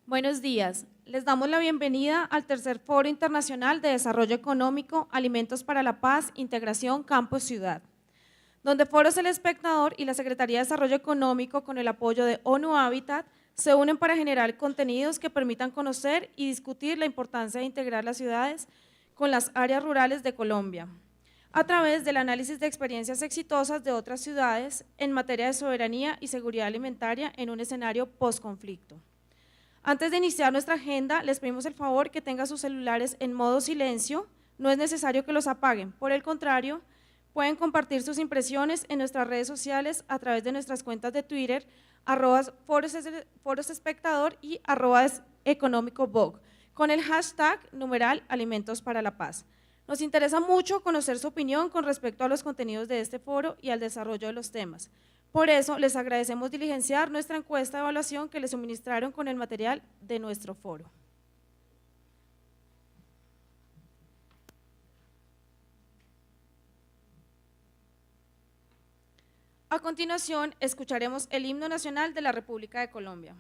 Buenos días. Les damos la bienvenida al tercer Foro Internacional de Desarrollo Económico, Alimentos para la Paz, Integración Campo-Ciudad, donde Foros El Espectador y la Secretaría de Desarrollo Económico, con el apoyo de ONU Habitat, se unen para generar contenidos que permitan conocer y discutir la importancia de integrar las ciudades con las áreas rurales de Colombia, a través del análisis de experiencias exitosas de otras ciudades en materia de soberanía y seguridad alimentaria en un escenario post-conflicto. Antes de iniciar nuestra agenda, les pedimos el favor que tengan sus celulares en modo silencio. No es necesario que los apaguen, por el contrario, pueden compartir sus impresiones en nuestras redes sociales a través de nuestras cuentas de Twitter, @forosespectador y @económicobog, con el hashtag #Alimentos para la Paz. Nos interesa mucho conocer su opinión con respecto a los contenidos de este foro y al desarrollo de los temas. Por eso, les agradecemos diligenciar nuestra encuesta de evaluación que les suministraron con el material de nuestro foro. A continuación, escucharemos el himno nacional de la República de Colombia.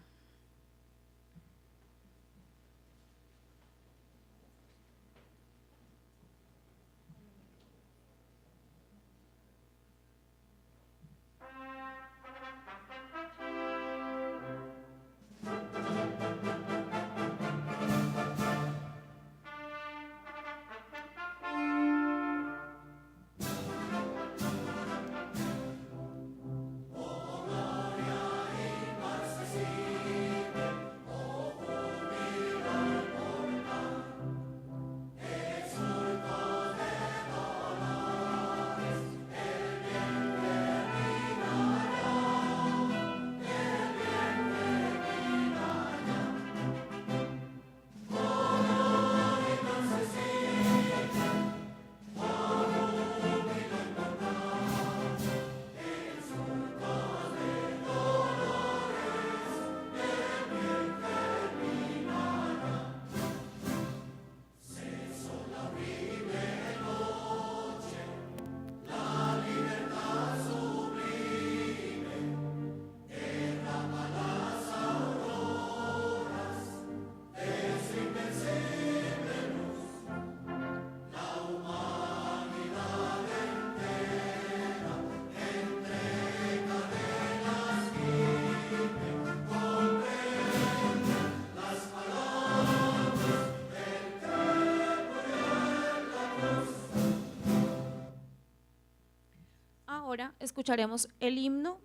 Ahora escucharemos el himno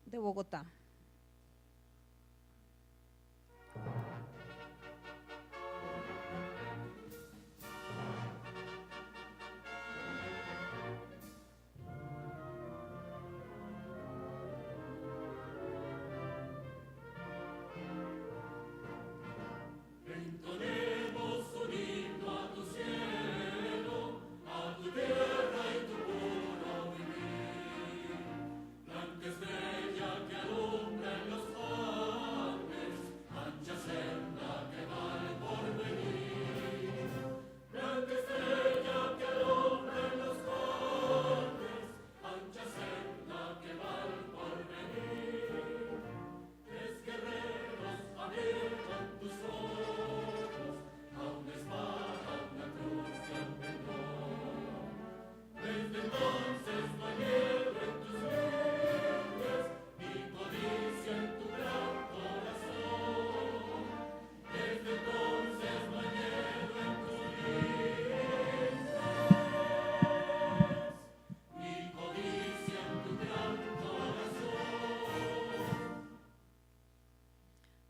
de Bogotá.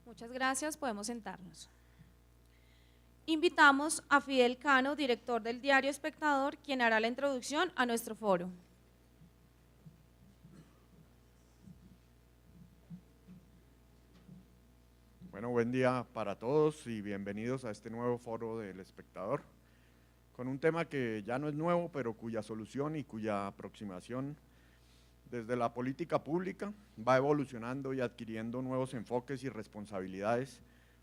Muchas gracias, podemos sentarnos. Invitamos a Fidel Cano, director del diario Espectador, quien hará la introducción a nuestro foro. Bueno, buen día para todos y bienvenidos a este nuevo foro del Espectador, con un tema que ya no es nuevo, pero cuya solución y cuya aproximación desde la política pública va evolucionando y adquiriendo nuevos enfoques y responsabilidades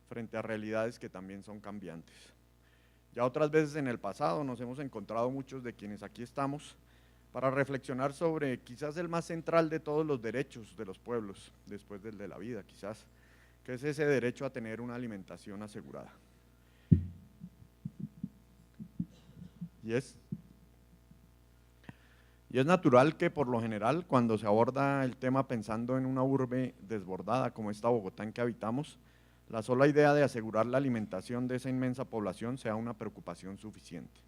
frente a realidades que también son cambiantes. Ya otras veces en el pasado nos hemos encontrado muchos de quienes aquí estamos para reflexionar sobre quizás el más central de todos los derechos de los pueblos, después del de la vida quizás, que es ese derecho a tener una alimentación asegurada. Y es natural que por lo general cuando se aborda el tema pensando en una urbe desbordada como esta Bogotá en que habitamos, la sola idea de asegurar la alimentación de esa inmensa población sea una preocupación suficiente.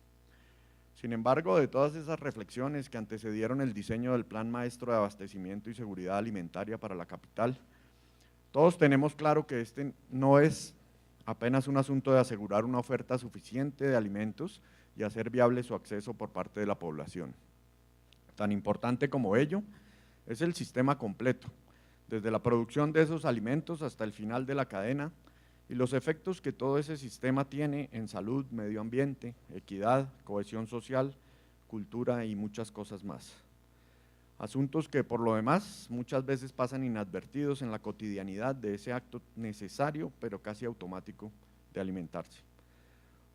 Sin embargo, de todas esas reflexiones que antecedieron el diseño del Plan Maestro de Abastecimiento y Seguridad Alimentaria para la capital, todos tenemos claro que este no es apenas un asunto de asegurar una oferta suficiente de alimentos y hacer viable su acceso por parte de la población. Tan importante como ello es el sistema completo, desde la producción de esos alimentos hasta el final de la cadena y los efectos que todo ese sistema tiene en salud, medio ambiente, equidad, cohesión social, cultura y muchas cosas más. Asuntos que por lo demás muchas veces pasan inadvertidos en la cotidianidad de ese acto necesario pero casi automático de alimentarse.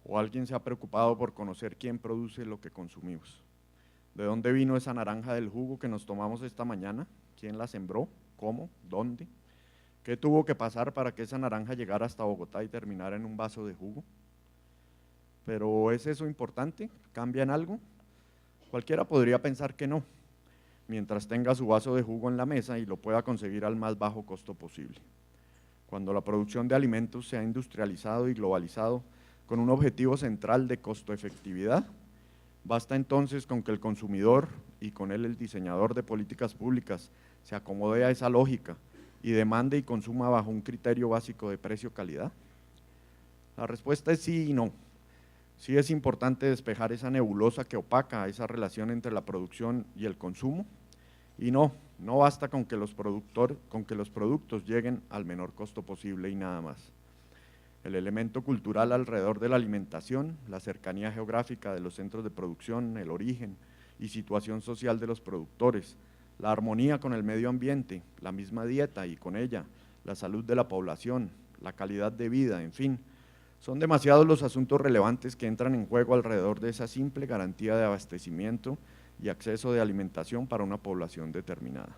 ¿O alguien se ha preocupado por conocer quién produce lo que consumimos? ¿De dónde vino esa naranja del jugo que nos tomamos esta mañana? ¿Quién la sembró? ¿Cómo? ¿Dónde? ¿Qué tuvo que pasar para que esa naranja llegara hasta Bogotá y terminara en un vaso de jugo? ¿Pero es eso importante? ¿Cambia en algo? Cualquiera podría pensar que no, mientras tenga su vaso de jugo en la mesa y lo pueda conseguir al más bajo costo posible. Cuando la producción de alimentos se ha industrializado y globalizado con un objetivo central de costo-efectividad, basta entonces con que el consumidor y con él el diseñador de políticas públicas se acomode a esa lógica y demande y consuma bajo un criterio básico de precio-calidad. La respuesta es sí y no. Sí es importante despejar esa nebulosa que opaca esa relación entre la producción y el consumo, y no basta con que los productos lleguen al menor costo posible y nada más. El elemento cultural alrededor de la alimentación, la cercanía geográfica de los centros de producción, el origen y situación social de los productores, la armonía con el medio ambiente, la misma dieta y con ella la salud de la población, la calidad de vida, en fin, son demasiados los asuntos relevantes que entran en juego alrededor de esa simple garantía de abastecimiento y acceso de alimentación para una población determinada.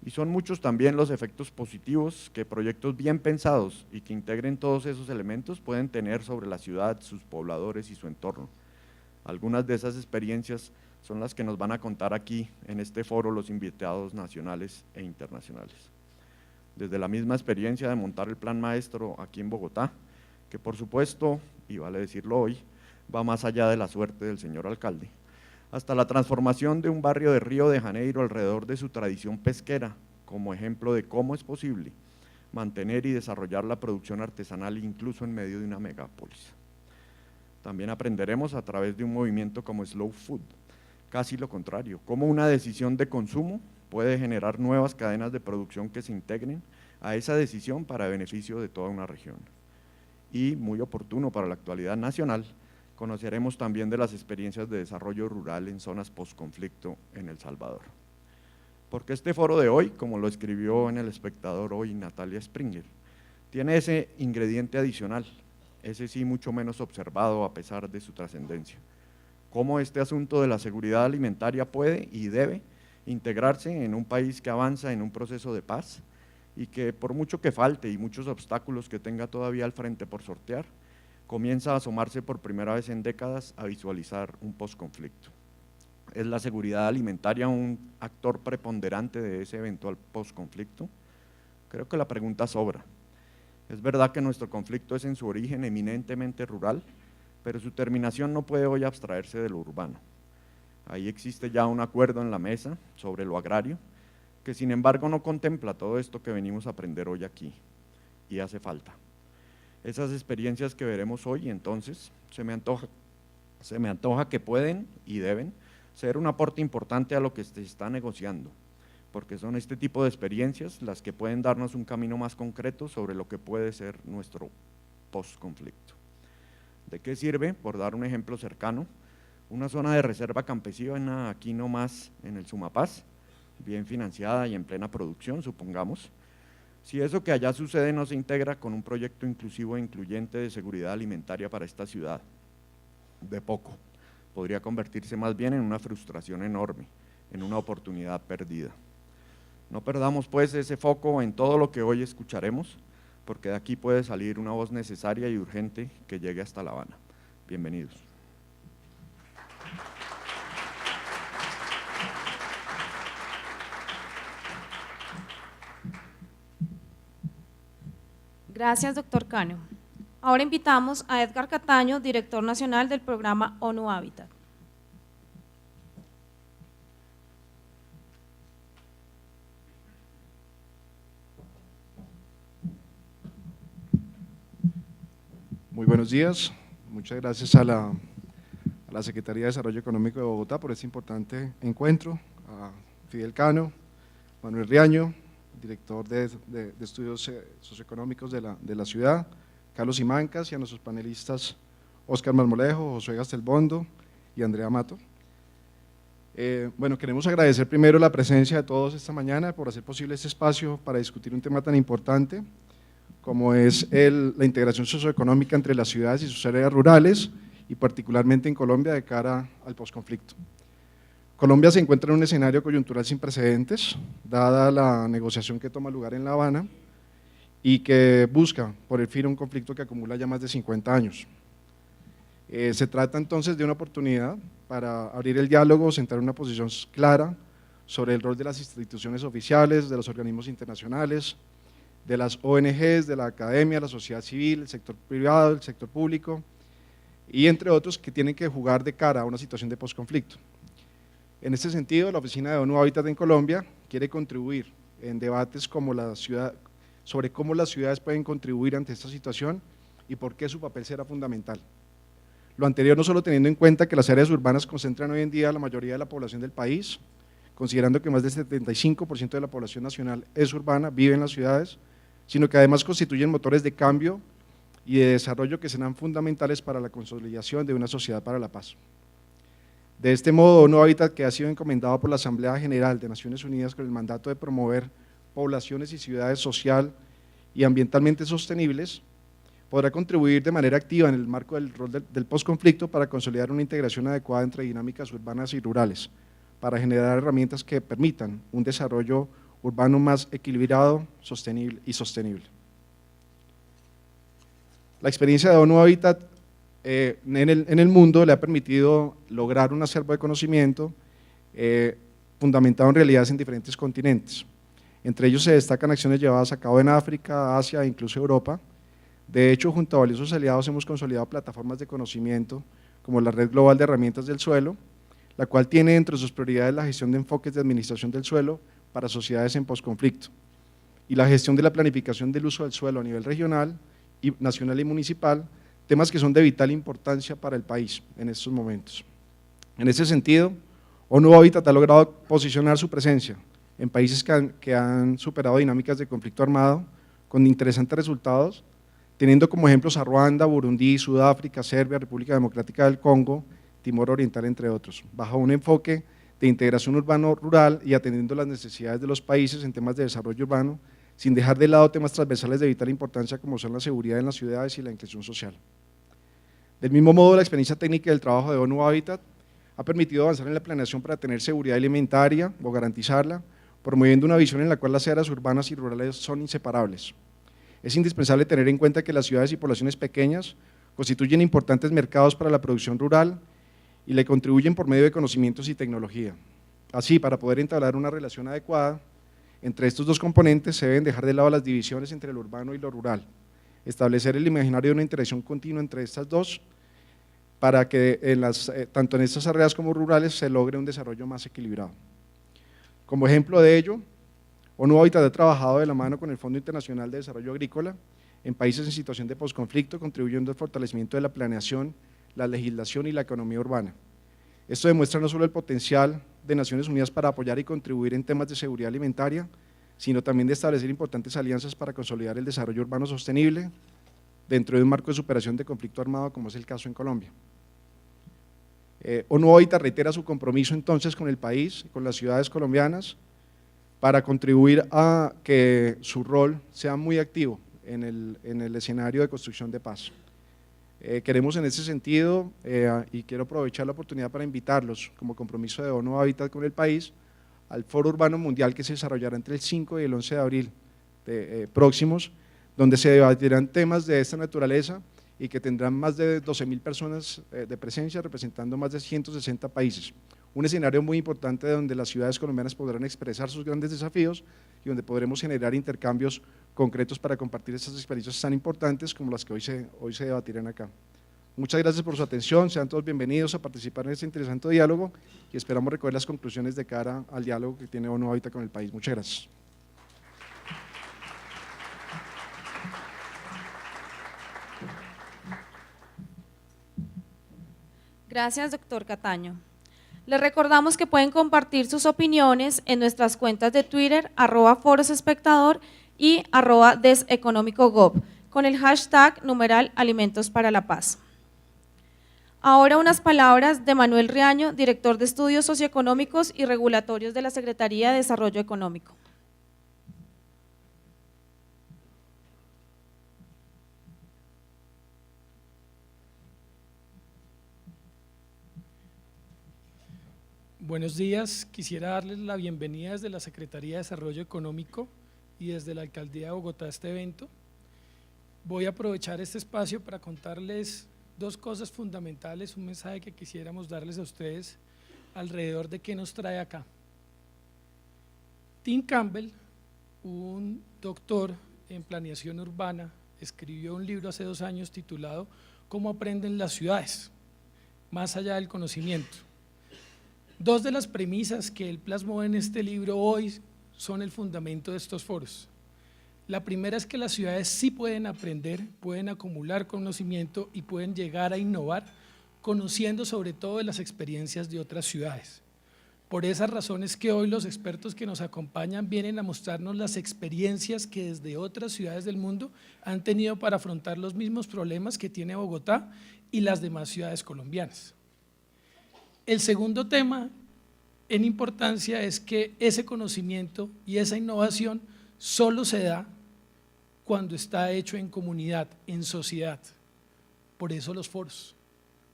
Y son muchos también los efectos positivos que proyectos bien pensados y que integren todos esos elementos pueden tener sobre la ciudad, sus pobladores y su entorno. Algunas de esas experiencias son las que nos van a contar aquí en este foro los invitados nacionales e internacionales. Desde la misma experiencia de montar el Plan Maestro aquí en Bogotá, que por supuesto, y vale decirlo hoy, va más allá de la suerte del señor alcalde, hasta la transformación de un barrio de Río de Janeiro alrededor de su tradición pesquera, como ejemplo de cómo es posible mantener y desarrollar la producción artesanal incluso en medio de una megápolis. También aprenderemos a través de un movimiento como Slow Food, casi lo contrario, cómo una decisión de consumo puede generar nuevas cadenas de producción que se integren a esa decisión para beneficio de toda una región. Y, muy oportuno para la actualidad nacional, conoceremos también de las experiencias de desarrollo rural en zonas postconflicto en El Salvador. Porque este foro de hoy, como lo escribió en El Espectador hoy Natalia Springer, tiene ese ingrediente adicional, ese sí mucho menos observado a pesar de su trascendencia. Cómo este asunto de la seguridad alimentaria puede y debe integrarse en un país que avanza en un proceso de paz y que por mucho que falte y muchos obstáculos que tenga todavía al frente por sortear, comienza a asomarse por primera vez en décadas a visualizar un posconflicto. ¿Es la seguridad alimentaria un actor preponderante de ese eventual posconflicto? Creo que la pregunta sobra. Es verdad que nuestro conflicto es en su origen eminentemente rural, pero su terminación no puede hoy abstraerse de lo urbano. Ahí existe ya un acuerdo en la mesa sobre lo agrario, que sin embargo no contempla todo esto que venimos a aprender hoy aquí, y hace falta. Esas experiencias que veremos hoy, entonces, se me antoja que pueden y deben ser un aporte importante a lo que se está negociando, porque son este tipo de experiencias las que pueden darnos un camino más concreto sobre lo que puede ser nuestro postconflicto. ¿De qué sirve, por dar un ejemplo cercano, una zona de reserva campesina aquí nomás en el Sumapaz, bien financiada y en plena producción, supongamos, si eso que allá sucede no se integra con un proyecto inclusivo e incluyente de seguridad alimentaria para esta ciudad? De poco, podría convertirse más bien en una frustración enorme, en una oportunidad perdida. No perdamos pues ese foco en todo lo que hoy escucharemos, porque de aquí puede salir una voz necesaria y urgente que llegue hasta La Habana. Bienvenidos. Gracias, doctor Cano. Ahora invitamos a Edgar Cataño, director nacional del programa ONU Habitat. Muy buenos días, muchas gracias a la Secretaría de Desarrollo Económico de Bogotá por este importante encuentro, a Fidel Cano, Manuel Riaño, director de estudios socioeconómicos de la ciudad, Carlos Simancas, y a nuestros panelistas Óscar Marmolejo, Josué Gastelbondo y Andrea Mato. Bueno, queremos agradecer primero la presencia de todos esta mañana por hacer posible este espacio para discutir un tema tan importante como es la integración socioeconómica entre las ciudades y sus áreas rurales, y particularmente en Colombia de cara al posconflicto. Colombia se encuentra en un escenario coyuntural sin precedentes, dada la negociación que toma lugar en La Habana y que busca por el fin un conflicto que acumula ya más de 50 años. Se trata entonces de una oportunidad para abrir el diálogo, sentar una posición clara sobre el rol de las instituciones oficiales, de los organismos internacionales, de las ONGs, de la academia, la sociedad civil, el sector privado, el sector público, y entre otros que tienen que jugar de cara a una situación de posconflicto. En este sentido, la Oficina de ONU Habitat en Colombia quiere contribuir en debates sobre cómo las ciudades pueden contribuir ante esta situación y por qué su papel será fundamental. Lo anterior no solo teniendo en cuenta que las áreas urbanas concentran hoy en día la mayoría de la población del país, considerando que más del 75% de la población nacional es urbana, vive en las ciudades, sino que además constituyen motores de cambio y de desarrollo que serán fundamentales para la consolidación de una sociedad para la paz. De este modo, ONU Habitat, que ha sido encomendado por la Asamblea General de Naciones Unidas con el mandato de promover poblaciones y ciudades social y ambientalmente sostenibles, podrá contribuir de manera activa en el marco del rol del posconflicto para consolidar una integración adecuada entre dinámicas urbanas y rurales, para generar herramientas que permitan un desarrollo urbano más equilibrado, sostenible y sostenible. La experiencia de ONU Habitat en el mundo le ha permitido lograr un acervo de conocimiento fundamentado en realidades en diferentes continentes. Entre ellos se destacan acciones llevadas a cabo en África, Asia e incluso Europa. De hecho, junto a valiosos aliados hemos consolidado plataformas de conocimiento como la Red Global de Herramientas del Suelo, la cual tiene entre sus prioridades la gestión de enfoques de administración del suelo para sociedades en posconflicto y la gestión de la planificación del uso del suelo a nivel regional, nacional y municipal, temas que son de vital importancia para el país en estos momentos. En ese sentido, ONU Habitat ha logrado posicionar su presencia en países que han superado dinámicas de conflicto armado con interesantes resultados, teniendo como ejemplos a Ruanda, Burundi, Sudáfrica, Serbia, República Democrática del Congo, Timor Oriental, entre otros, bajo un enfoque de integración urbano-rural y atendiendo las necesidades de los países en temas de desarrollo urbano, sin dejar de lado temas transversales de vital importancia como son la seguridad en las ciudades y la inclusión social. Del mismo modo, la experiencia técnica del trabajo de ONU Habitat ha permitido avanzar en la planeación para tener seguridad alimentaria o garantizarla, promoviendo una visión en la cual las áreas urbanas y rurales son inseparables. Es indispensable tener en cuenta que las ciudades y poblaciones pequeñas constituyen importantes mercados para la producción rural y le contribuyen por medio de conocimientos y tecnología. Así, para poder entablar una relación adecuada entre estos dos componentes, se deben dejar de lado las divisiones entre lo urbano y lo rural, establecer el imaginario de una interacción continua entre estas dos, para que tanto en estas áreas como rurales se logre un desarrollo más equilibrado. Como ejemplo de ello, ONU Habitat ha trabajado de la mano con el Fondo Internacional de Desarrollo Agrícola en países en situación de posconflicto, contribuyendo al fortalecimiento de la planeación, la legislación y la economía urbana. Esto demuestra no solo el potencial de Naciones Unidas para apoyar y contribuir en temas de seguridad alimentaria, sino también de establecer importantes alianzas para consolidar el desarrollo urbano sostenible dentro de un marco de superación de conflicto armado, como es el caso en Colombia. ONU Habitat reitera su compromiso entonces con el país, con las ciudades colombianas, para contribuir a que su rol sea muy activo en el escenario de construcción de paz. Queremos en ese sentido, y quiero aprovechar la oportunidad para invitarlos, como compromiso de ONU Habitat con el país, al Foro Urbano Mundial que se desarrollará entre el 5 y el 11 de abril próximos, donde se debatirán temas de esta naturaleza y que tendrán más de 12.000 personas de presencia, representando más de 160 países. Un escenario muy importante donde las ciudades colombianas podrán expresar sus grandes desafíos y donde podremos generar intercambios concretos para compartir estas experiencias tan importantes como las que hoy se debatirán acá. Muchas gracias por su atención, sean todos bienvenidos a participar en este interesante diálogo y esperamos recoger las conclusiones de cara al diálogo que tiene ONU Habitat con el país. Muchas gracias. Gracias, doctor Cataño. Les recordamos que pueden compartir sus opiniones en nuestras cuentas de Twitter, @forosespectador y @deseconomicogov, con el hashtag #Alimentos para la Paz. Ahora unas palabras de Manuel Riaño, director de Estudios Socioeconómicos y Regulatorios de la Secretaría de Desarrollo Económico. Buenos días, quisiera darles la bienvenida desde la Secretaría de Desarrollo Económico y desde la Alcaldía de Bogotá a este evento. Voy a aprovechar este espacio para contarles dos cosas fundamentales, un mensaje que quisiéramos darles a ustedes alrededor de qué nos trae acá. Tim Campbell, un doctor en planeación urbana, escribió un libro hace 2 años titulado ¿Cómo aprenden las ciudades? Más allá del conocimiento. Dos de las premisas que él plasmó en este libro hoy son el fundamento de estos foros. La primera es que las ciudades sí pueden aprender, pueden acumular conocimiento y pueden llegar a innovar, conociendo sobre todo de las experiencias de otras ciudades. Por esas razones que hoy los expertos que nos acompañan vienen a mostrarnos las experiencias que desde otras ciudades del mundo han tenido para afrontar los mismos problemas que tiene Bogotá y las demás ciudades colombianas. El segundo tema en importancia es que ese conocimiento y esa innovación solo se da cuando está hecho en comunidad, en sociedad. Por eso los foros.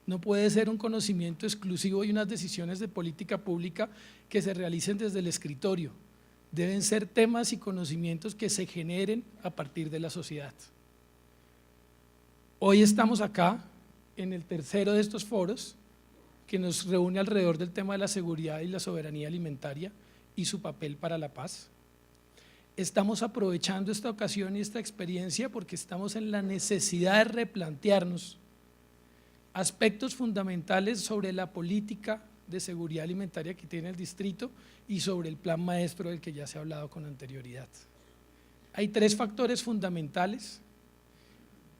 No puede ser un conocimiento exclusivo y unas decisiones de política pública que se realicen desde el escritorio. Deben ser temas y conocimientos que se generen a partir de la sociedad. Hoy estamos acá en el tercero de estos foros, que nos reúne alrededor del tema de la seguridad y la soberanía alimentaria y su papel para la paz. Estamos aprovechando esta ocasión y esta experiencia porque estamos en la necesidad de replantearnos aspectos fundamentales sobre la política de seguridad alimentaria que tiene el distrito y sobre el plan maestro del que ya se ha hablado con anterioridad. Hay 3 factores fundamentales.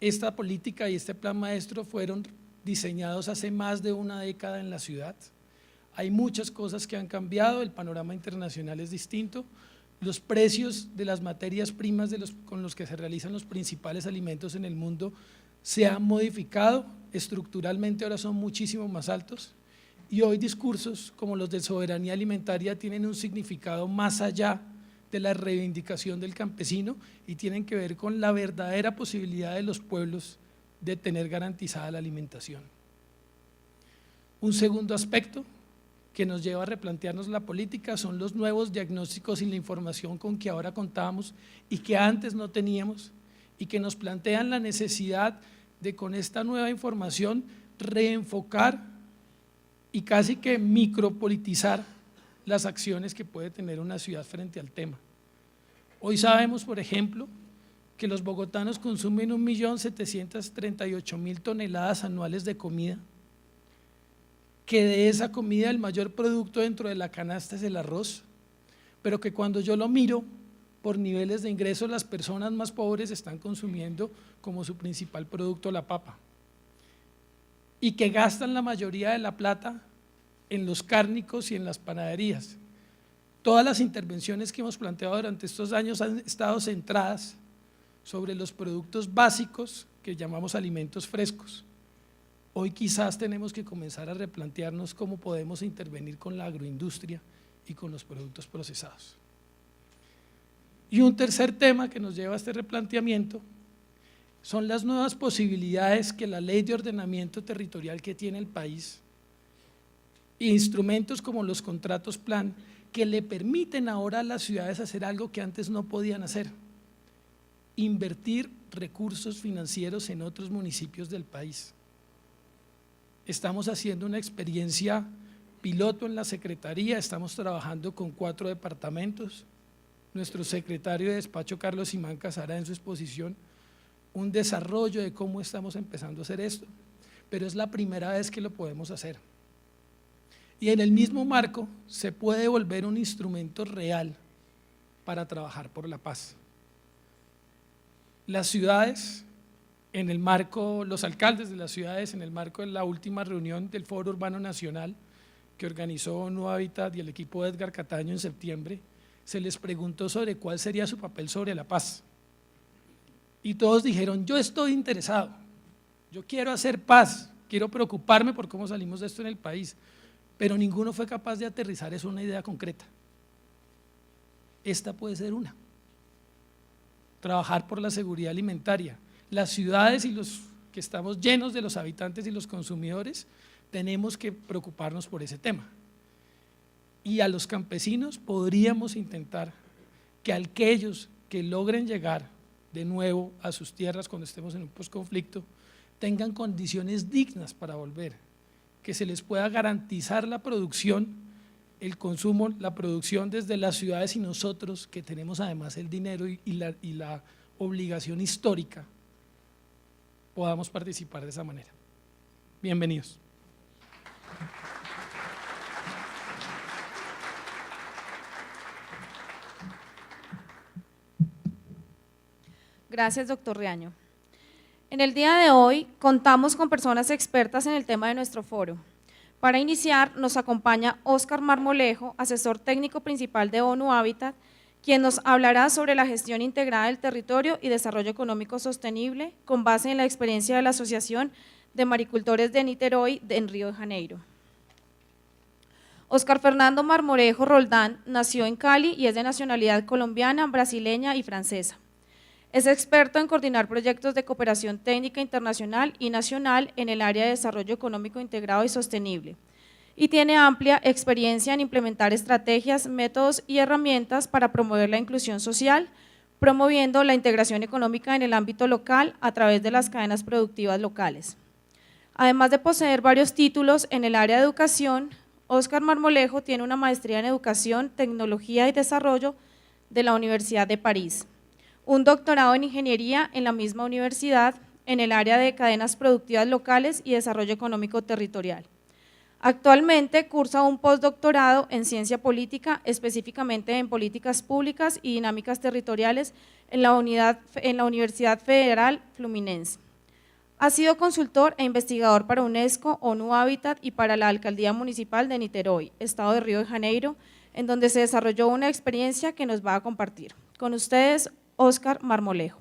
Esta política y este plan maestro fueron diseñados hace más de 1 década en la ciudad. Hay muchas cosas que han cambiado, el panorama internacional es distinto, los precios de las materias primas con los que se realizan los principales alimentos en el mundo se han modificado, estructuralmente ahora son muchísimo más altos y hoy discursos como los de soberanía alimentaria tienen un significado más allá de la reivindicación del campesino y tienen que ver con la verdadera posibilidad de los pueblos de tener garantizada la alimentación. Un segundo aspecto que nos lleva a replantearnos la política son los nuevos diagnósticos y la información con que ahora contamos y que antes no teníamos y que nos plantean la necesidad de con esta nueva información reenfocar y casi que micropolitizar las acciones que puede tener una ciudad frente al tema. Hoy sabemos, por ejemplo, que los bogotanos consumen 1.738.000 toneladas anuales de comida, que de esa comida el mayor producto dentro de la canasta es el arroz, pero que cuando yo lo miro por niveles de ingresos, las personas más pobres están consumiendo como su principal producto la papa, y que gastan la mayoría de la plata en los cárnicos y en las panaderías. Todas las intervenciones que hemos planteado durante estos años han estado centradas sobre los productos básicos que llamamos alimentos frescos. Hoy quizás tenemos que comenzar a replantearnos cómo podemos intervenir con la agroindustria y con los productos procesados. Y un tercer tema que nos lleva a este replanteamiento son las nuevas posibilidades que la ley de ordenamiento territorial que tiene el país e instrumentos como los contratos plan que le permiten ahora a las ciudades hacer algo que antes no podían hacer: invertir recursos financieros en otros municipios del país. Estamos haciendo una experiencia piloto en la Secretaría, estamos trabajando con 4 departamentos. Nuestro secretario de despacho, Carlos Simancas, hará en su exposición un desarrollo de cómo estamos empezando a hacer esto, pero es la primera vez que lo podemos hacer. Y en el mismo marco se puede volver un instrumento real para trabajar por la paz. Las ciudades, en el marco, los alcaldes de las ciudades, en el marco de la última reunión del Foro Urbano Nacional que organizó ONU Habitat y el equipo de Edgar Cataño en septiembre, se les preguntó sobre cuál sería su papel sobre la paz. Y todos dijeron: yo estoy interesado, yo quiero hacer paz, quiero preocuparme por cómo salimos de esto en el país, pero ninguno fue capaz de aterrizar eso en una idea concreta. Esta puede ser una: trabajar por la seguridad alimentaria. Las ciudades y los que estamos llenos de los habitantes y los consumidores tenemos que preocuparnos por ese tema. Y a los campesinos podríamos intentar que aquellos que logren llegar de nuevo a sus tierras cuando estemos en un posconflicto tengan condiciones dignas para volver, que se les pueda garantizar la producción, el consumo, la producción desde las ciudades, y nosotros que tenemos además el dinero y la obligación histórica podamos participar de esa manera. Bienvenidos. Gracias, doctor Riaño. En el día de hoy contamos con personas expertas en el tema de nuestro foro. Para iniciar, nos acompaña Óscar Marmolejo, asesor técnico principal de ONU Habitat, quien nos hablará sobre la gestión integrada del territorio y desarrollo económico sostenible con base en la experiencia de la Asociación de Maricultores de Niterói en Río de Janeiro. Óscar Fernando Marmolejo Roldán nació en Cali y es de nacionalidad colombiana, brasileña y francesa. Es experto en coordinar proyectos de cooperación técnica internacional y nacional en el área de desarrollo económico integrado y sostenible, y tiene amplia experiencia en implementar estrategias, métodos y herramientas para promover la inclusión social, promoviendo la integración económica en el ámbito local a través de las cadenas productivas locales. Además de poseer varios títulos en el área de educación, Óscar Marmolejo tiene una maestría en Educación, Tecnología y Desarrollo de la Universidad de París, un doctorado en Ingeniería en la misma universidad en el área de cadenas productivas locales y desarrollo económico territorial. Actualmente cursa un postdoctorado en Ciencia Política, específicamente en Políticas Públicas y Dinámicas Territoriales en la Universidad Federal Fluminense. Ha sido consultor e investigador para UNESCO, ONU Habitat y para la Alcaldía Municipal de Niterói, Estado de Río de Janeiro, en donde se desarrolló una experiencia que nos va a compartir. Con ustedes, Óscar Marmolejo.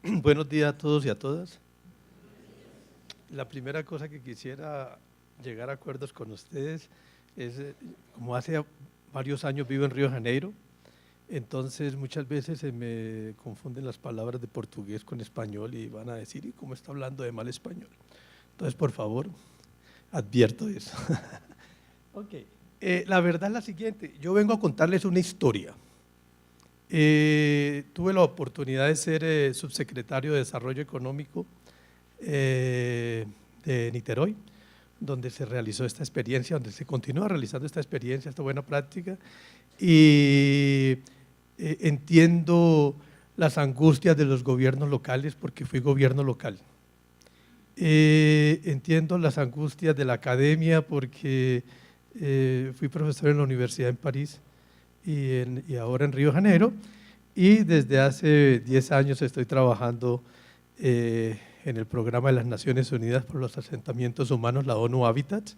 Buenos días a todos y a todas. La primera cosa que quisiera llegar a acuerdos con ustedes es, como hace varios años vivo en Río de Janeiro, entonces muchas veces se me confunden las palabras de portugués con español y van a decir: ¿y cómo está hablando de mal español? Entonces, por favor, advierto eso. Okay. La verdad es la siguiente: yo vengo a contarles una historia. Tuve la oportunidad de ser subsecretario de Desarrollo Económico de Niterói, donde se realizó esta experiencia, donde se continúa realizando esta experiencia, esta buena práctica, y entiendo las angustias de los gobiernos locales porque fui gobierno local. Entiendo las angustias de la academia porque fui profesor en la Universidad en París y ahora en Río de Janeiro, y desde hace 10 años estoy trabajando en el programa de las Naciones Unidas por los Asentamientos Humanos, la ONU Habitat,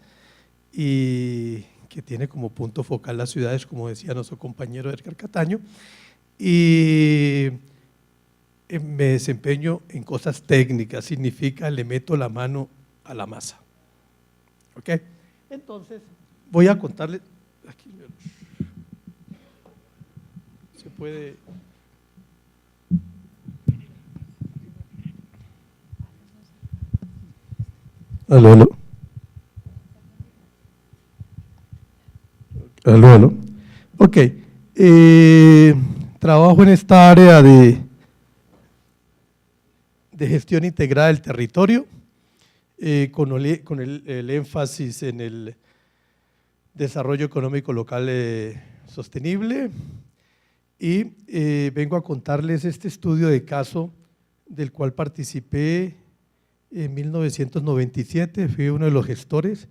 y que tiene como punto focal las ciudades, como decía nuestro compañero Edgar Cataño, y me desempeño en cosas técnicas, significa le meto la mano a la masa. ¿Ok? Entonces, voy a contarles, aquí, se puede… Aló, aló. Aló, aló. Ok, trabajo en esta área de gestión integrada del territorio, con el énfasis en el desarrollo económico local sostenible, y vengo a contarles este estudio de caso del cual participé en 1997, fui uno de los gestores,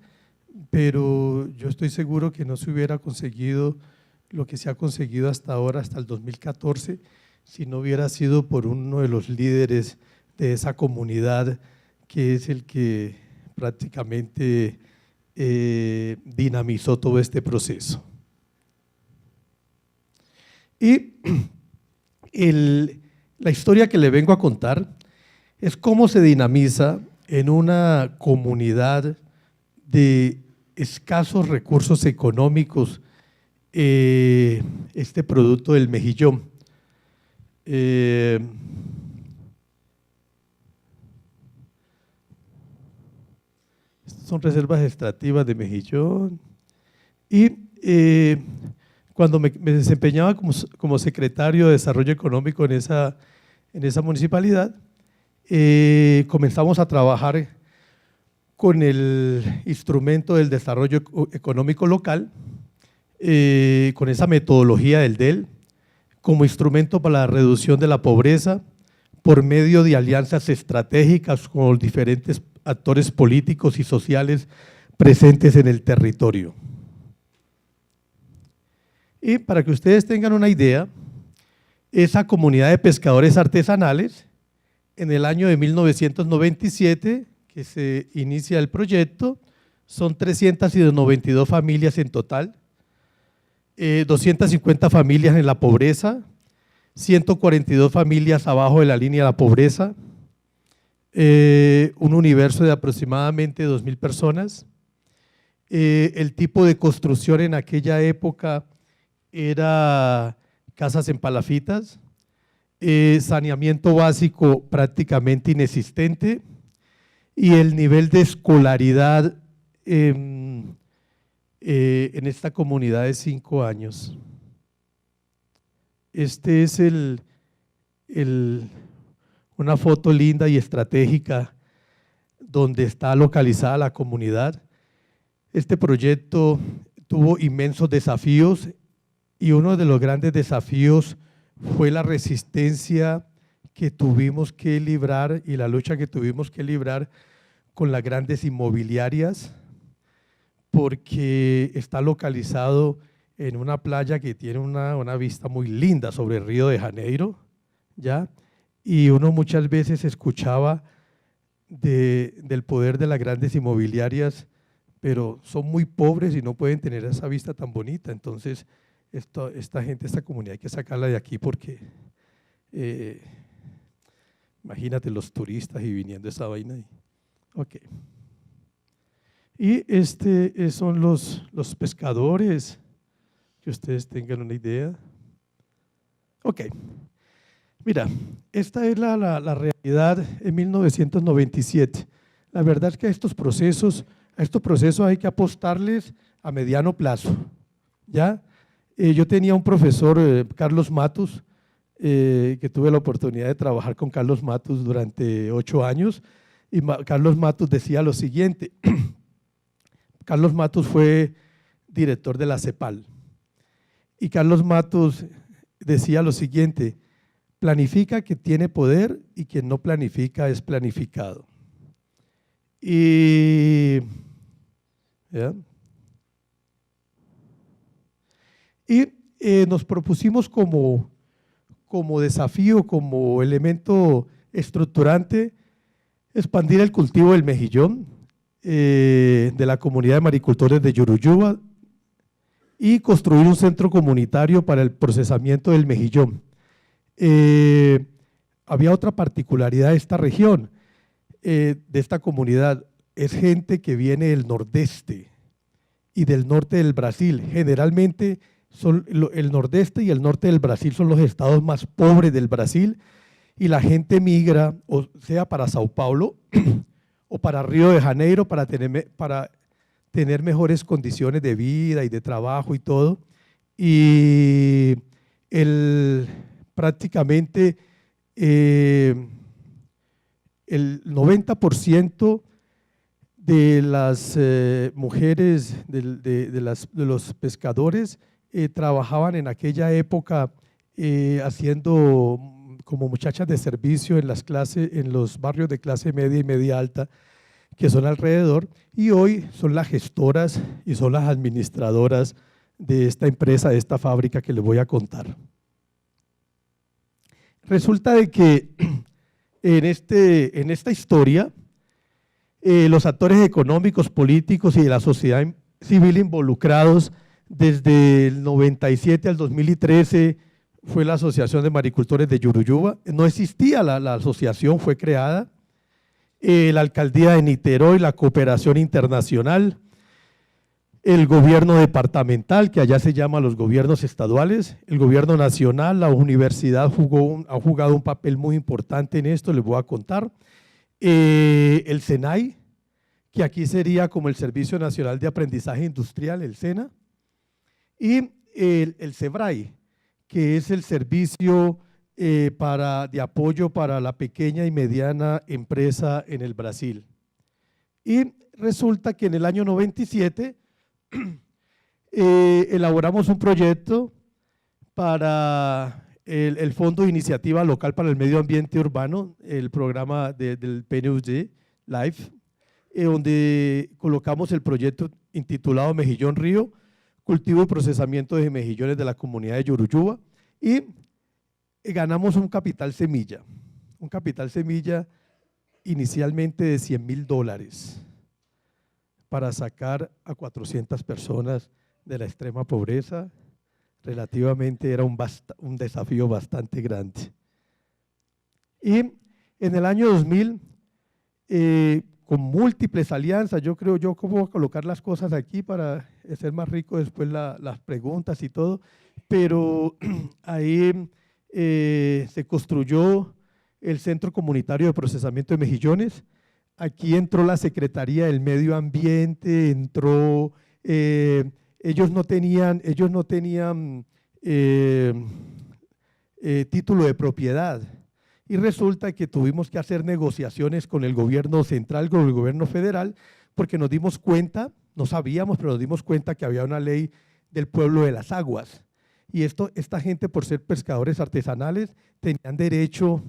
pero yo estoy seguro que no se hubiera conseguido lo que se ha conseguido hasta ahora, hasta el 2014, si no hubiera sido por uno de los líderes de esa comunidad, que es el que prácticamente dinamizó todo este proceso. Y la historia que le vengo a contar es cómo se dinamiza en una comunidad de escasos recursos económicos este producto del mejillón. Son reservas extractivas de mejillón, y cuando me desempeñaba como secretario de Desarrollo Económico en esa municipalidad, comenzamos a trabajar con el instrumento del desarrollo económico local, con esa metodología del DEL, como instrumento para la reducción de la pobreza por medio de alianzas estratégicas con los diferentes actores políticos y sociales presentes en el territorio. Y para que ustedes tengan una idea, esa comunidad de pescadores artesanales, en el año de 1997, que se inicia el proyecto, son 392 familias en total, 250 familias en la pobreza, 142 familias abajo de la línea de la pobreza, un universo de aproximadamente 2.000 personas. El tipo de construcción en aquella época era casas en palafitas, saneamiento básico prácticamente inexistente, y el nivel de escolaridad en esta comunidad de 5 años. Este es una foto linda y estratégica donde está localizada la comunidad. Este proyecto tuvo inmensos desafíos, y uno de los grandes desafíos fue la resistencia que tuvimos que librar y la lucha que tuvimos que librar con las grandes inmobiliarias, porque está localizado en una playa que tiene una vista muy linda sobre el Río de Janeiro, ¿ya? Y uno muchas veces escuchaba del poder de las grandes inmobiliarias, pero son muy pobres y no pueden tener esa vista tan bonita. Entonces, esta comunidad hay que sacarla de aquí, porque imagínate los turistas y viniendo esa vaina ahí. Ok. Y son los pescadores, que ustedes tengan una idea. Ok. Mira, esta es la realidad en 1997. La verdad es que a estos procesos hay que apostarles a mediano plazo, ¿ya? Yo tenía un profesor, Carlos Matus, que tuve la oportunidad de trabajar con Carlos Matus durante 8 años, y Carlos Matus decía lo siguiente. Carlos Matus fue director de la CEPAL, y Carlos Matus decía lo siguiente: planifica quien tiene poder y quien no planifica es planificado. ¿Ya? Y nos propusimos como desafío, como elemento estructurante, expandir el cultivo del mejillón de la comunidad de maricultores de Yuruyuba, y construir un centro comunitario para el procesamiento del mejillón. Había otra particularidad de esta región, de esta comunidad. es gente que viene del nordeste y del norte del Brasil. Generalmente el nordeste y el norte del Brasil son los estados más pobres del Brasil, y la gente migra, o sea, para Sao Paulo o para Río de Janeiro para tener mejores condiciones de vida y de trabajo y todo. Y prácticamente el 90% de las mujeres de los pescadores trabajaban en aquella época haciendo como muchachas de servicio en los barrios de clase media y media alta que son alrededor, y hoy son las gestoras y son las administradoras de esta empresa, de esta fábrica que les voy a contar. Resulta de que en esta historia los actores económicos, políticos y de la sociedad civil involucrados desde el 97 al 2013 fue la Asociación de Maricultores de Yuruyuba. No existía la asociación, fue creada. La Alcaldía de Niterói, la Cooperación Internacional, el gobierno departamental, que allá se llama los gobiernos estaduales, el gobierno nacional, la universidad ha jugado un papel muy importante en esto, les voy a contar. El SENAI, que aquí sería como el Servicio Nacional de Aprendizaje Industrial, el SENA, y el SEBRAE, que es el servicio de apoyo para la pequeña y mediana empresa en el Brasil. Y resulta que en el año 97 elaboramos un proyecto para el Fondo de Iniciativa Local para el Medio Ambiente Urbano, el programa del PNUD LIFE, donde colocamos el proyecto intitulado Mejillón Río, cultivo y procesamiento de mejillones de la comunidad de Yuruyuba, y ganamos un capital semilla inicialmente de $100.000 para sacar a 400 personas de la extrema pobreza. Relativamente era un desafío bastante grande. Y en el año 2000, con múltiples alianzas, yo cómo voy a colocar las cosas aquí para ser más rico después las preguntas y todo, pero ahí se construyó el Centro Comunitario de Procesamiento de Mejillones. Aquí entró la Secretaría del Medio Ambiente, entró, ellos no tenían título de propiedad, y resulta que tuvimos que hacer negociaciones con el gobierno central, con el gobierno federal, porque nos dimos cuenta, no sabíamos, pero nos dimos cuenta que había una ley del pueblo de las aguas, y esta gente, por ser pescadores artesanales, tenían derecho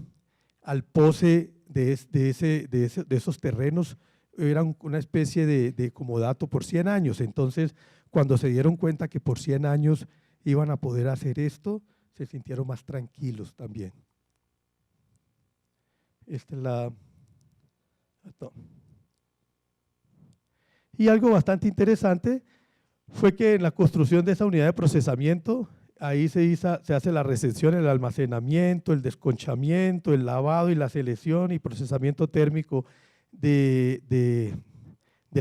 al pose de esos terrenos. Eran una especie de comodato por 100 años, entonces cuando se dieron cuenta que por 100 años iban a poder hacer esto, se sintieron más tranquilos también. Esta es y algo bastante interesante fue que en la construcción de esa unidad de procesamiento, ahí se hace la recepción, el almacenamiento, el desconchamiento, el lavado y la selección y procesamiento térmico del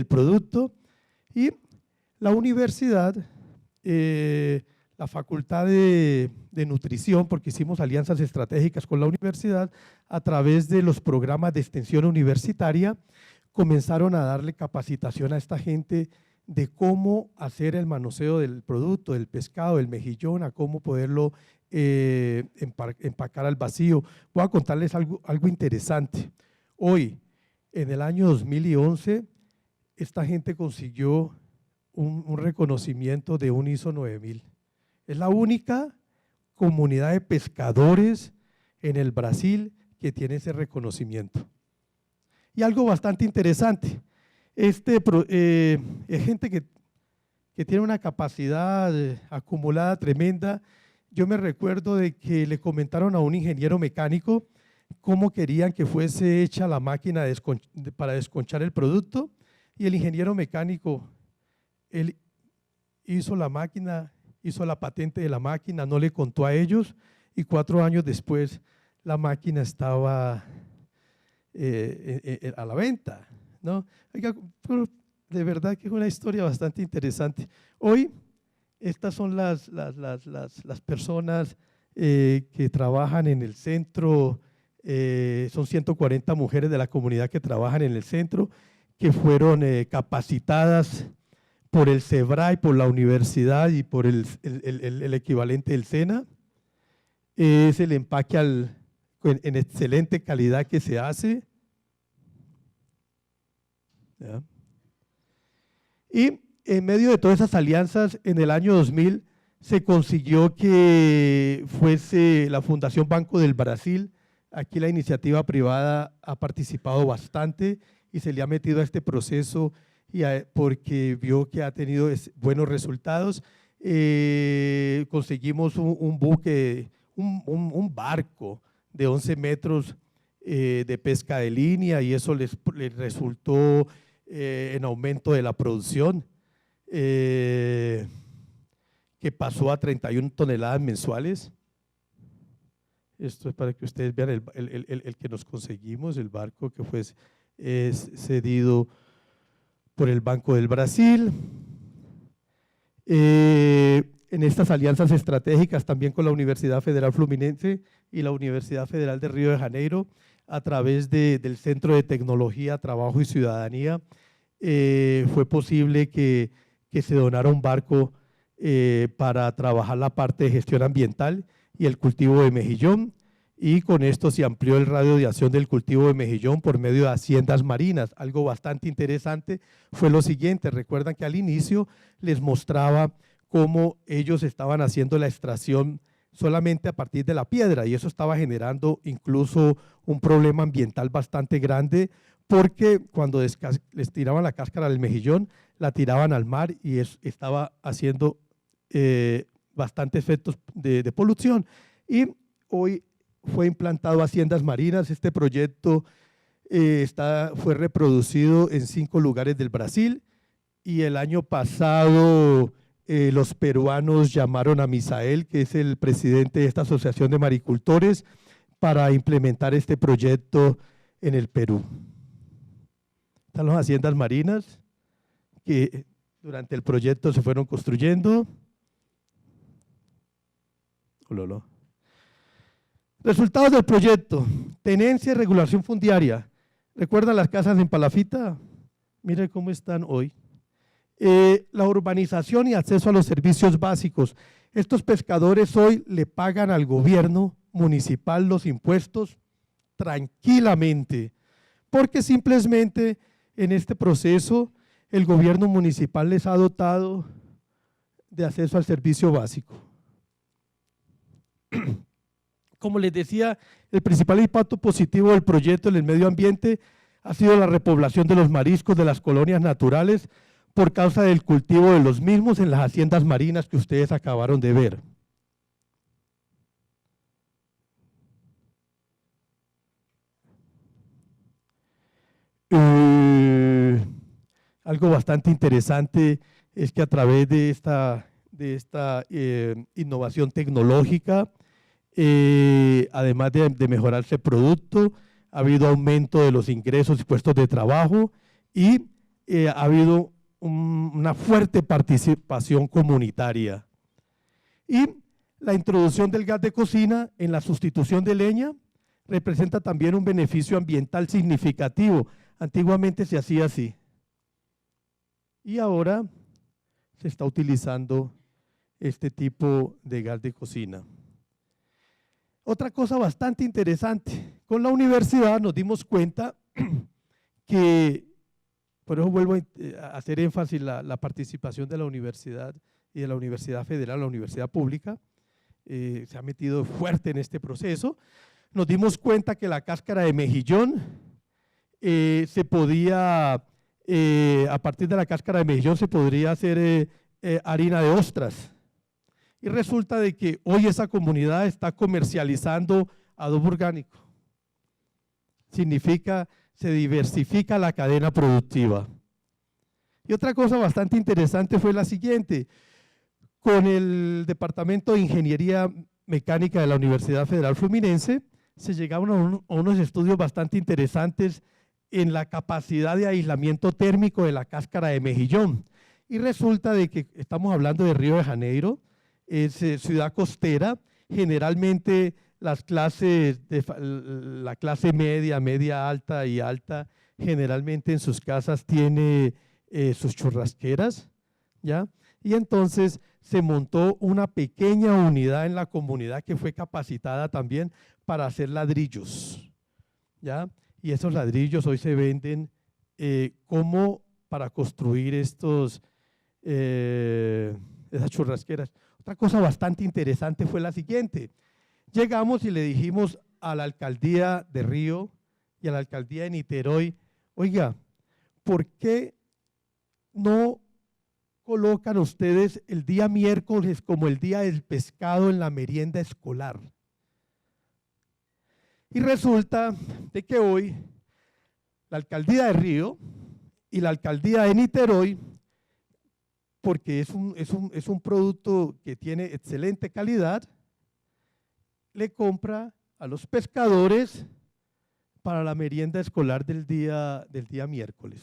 producto. Y la universidad, la Facultad de Nutrición, porque hicimos alianzas estratégicas con la universidad, a través de los programas de extensión universitaria, comenzaron a darle capacitación a esta gente de cómo hacer el manoseo del producto, del pescado, del mejillón, a cómo poderlo empacar al vacío. Voy a contarles algo interesante. Hoy, en el año 2011, esta gente consiguió un reconocimiento de un ISO 9000. Es la única comunidad de pescadores en el Brasil que tiene ese reconocimiento. Y algo bastante interesante, es gente que tiene una capacidad acumulada tremenda. Yo me recuerdo de que le comentaron a un ingeniero mecánico cómo querían que fuese hecha la máquina para desconchar el producto, y el ingeniero mecánico, él hizo la máquina, hizo la patente de la máquina, no le contó a ellos, y 4 años después la máquina estaba a la venta. ¿no? Oiga, pero de verdad que es una historia bastante interesante. Hoy, estas son las personas que trabajan en el centro, son 140 mujeres de la comunidad que trabajan en el centro, que fueron capacitadas por el SEBRAE, por la universidad y por el equivalente del SENA. Es el empaque en excelente calidad que se hace. ¿Ya? Y en medio de todas esas alianzas, en el año 2000 se consiguió que fuese la Fundación Banco del Brasil. Aquí la iniciativa privada ha participado bastante y se le ha metido a este proceso porque vio que ha tenido buenos resultados. Conseguimos un buque, un barco de 11 metros de pesca de línea, y eso les resultó en aumento de la producción, que pasó a 31 toneladas mensuales. Esto es para que ustedes vean el que nos conseguimos, el barco que fue cedido por el Banco del Brasil. En estas alianzas estratégicas también con la Universidad Federal Fluminense y la Universidad Federal de Río de Janeiro, a través del Centro de Tecnología, Trabajo y Ciudadanía, fue posible que se donara un barco para trabajar la parte de gestión ambiental y el cultivo de mejillón, y con esto se amplió el radio de acción del cultivo de mejillón por medio de haciendas marinas. Algo bastante interesante fue lo siguiente: recuerdan que al inicio les mostraba cómo ellos estaban haciendo la extracción solamente a partir de la piedra, y eso estaba generando incluso un problema ambiental bastante grande, porque cuando les tiraban la cáscara del mejillón, la tiraban al mar y estaba haciendo bastantes efectos de polución. Y hoy fue implantado haciendas marinas. Este proyecto fue reproducido en 5 lugares del Brasil, y el año pasado los peruanos llamaron a Misael, que es el presidente de esta asociación de maricultores, para implementar este proyecto en el Perú. Están las haciendas marinas que durante el proyecto se fueron construyendo. Resultados del proyecto: tenencia y regulación fundiaria. ¿Recuerdan las casas en Palafita? Miren cómo están hoy. La urbanización y acceso a los servicios básicos. Estos pescadores hoy le pagan al gobierno municipal los impuestos tranquilamente, porque simplemente en este proceso el gobierno municipal les ha dotado de acceso al servicio básico. Como les decía, el principal impacto positivo del proyecto en el medio ambiente ha sido la repoblación de los mariscos de las colonias naturales por causa del cultivo de los mismos en las haciendas marinas que ustedes acabaron de ver. Algo bastante interesante es que a través de esta innovación tecnológica, además de mejorarse el producto, ha habido aumento de los ingresos y puestos de trabajo, y ha habido una fuerte participación comunitaria. Y la introducción del gas de cocina en la sustitución de leña representa también un beneficio ambiental significativo. Antiguamente se hacía así, y ahora se está utilizando este tipo de gas de cocina. Otra cosa bastante interesante: con la universidad nos dimos cuenta que, por eso vuelvo a hacer énfasis la participación de la universidad y de la Universidad Federal, la universidad pública, se ha metido fuerte en este proceso. Nos dimos cuenta que la cáscara de mejillón se podía, a partir de la cáscara de mejillón se podría hacer harina de ostras. Y resulta de que hoy esa comunidad está comercializando adobo orgánico. Significa, se diversifica la cadena productiva. Y otra cosa bastante interesante fue la siguiente: con el Departamento de Ingeniería Mecánica de la Universidad Federal Fluminense se llegaron a unos estudios bastante interesantes en la capacidad de aislamiento térmico de la cáscara de mejillón. Y resulta de que estamos hablando de Río de Janeiro, es ciudad costera, generalmente las clases, la clase media, media alta y alta, generalmente en sus casas tiene sus churrasqueras, ¿ya? Y entonces se montó una pequeña unidad en la comunidad que fue capacitada también para hacer ladrillos, ¿ya? Y esos ladrillos hoy se venden como para construir esas churrasqueras. Otra cosa bastante interesante fue la siguiente. Llegamos y le dijimos a la alcaldía de Río y a la alcaldía de Niterói, oiga, ¿por qué no colocan ustedes el día miércoles como el día del pescado en la merienda escolar? Y resulta de que hoy la alcaldía de Río y la alcaldía de Niterói, porque es un producto que tiene excelente calidad, le compra a los pescadores para la merienda escolar del día miércoles.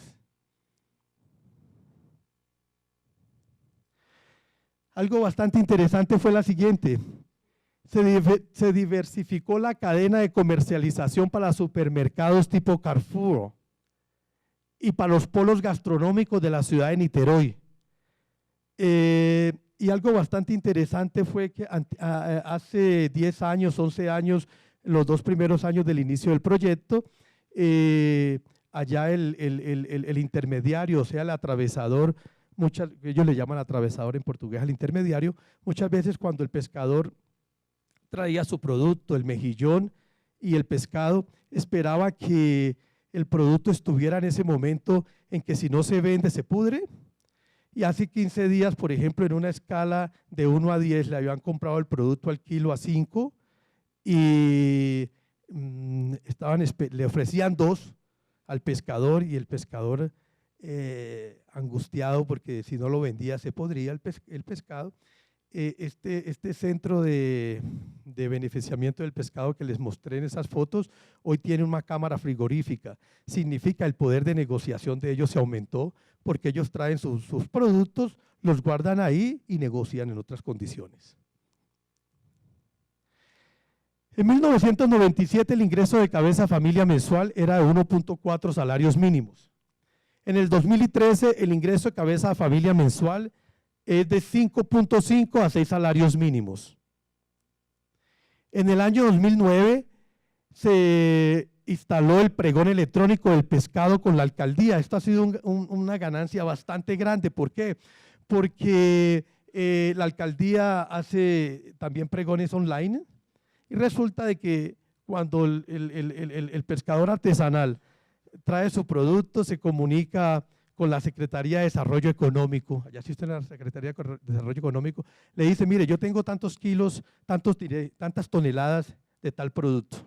Algo bastante interesante fue la siguiente. Se diversificó la cadena de comercialización para supermercados tipo Carrefour y para los polos gastronómicos de la ciudad de Niterói. Y algo bastante interesante fue que hace 10 años, 11 años, los 2 primeros años del inicio del proyecto, allá el intermediario, o sea, el atravesador, ellos le llaman atravesador en portugués al intermediario, muchas veces cuando el pescador traía su producto, el mejillón y el pescado, esperaba que el producto estuviera en ese momento en que si no se vende se pudre. Y hace 15 días, por ejemplo, en una escala de 1 a 10 le habían comprado el producto al kilo a 5 y le ofrecían 2 al pescador y el pescador angustiado porque si no lo vendía se podría el pescado. Este centro de beneficiamiento del pescado que les mostré en esas fotos, hoy tiene una cámara frigorífica. Significa el poder de negociación de ellos se aumentó porque ellos traen sus productos, los guardan ahí y negocian en otras condiciones. En 1997 el ingreso de cabeza familia mensual era de 1.4 salarios mínimos. En el 2013 el ingreso de cabeza familia mensual es de 5.5 a 6 salarios mínimos. En el año 2009 se instaló el pregón electrónico del pescado con la alcaldía. Esto ha sido una ganancia bastante grande. ¿Por qué? Porque la alcaldía hace también pregones online y resulta de que cuando el pescador artesanal trae su producto, se comunica con la Secretaría de Desarrollo Económico, allá existe la Secretaría de Desarrollo Económico, le dice, mire, yo tengo tantos kilos, tantas toneladas de tal producto,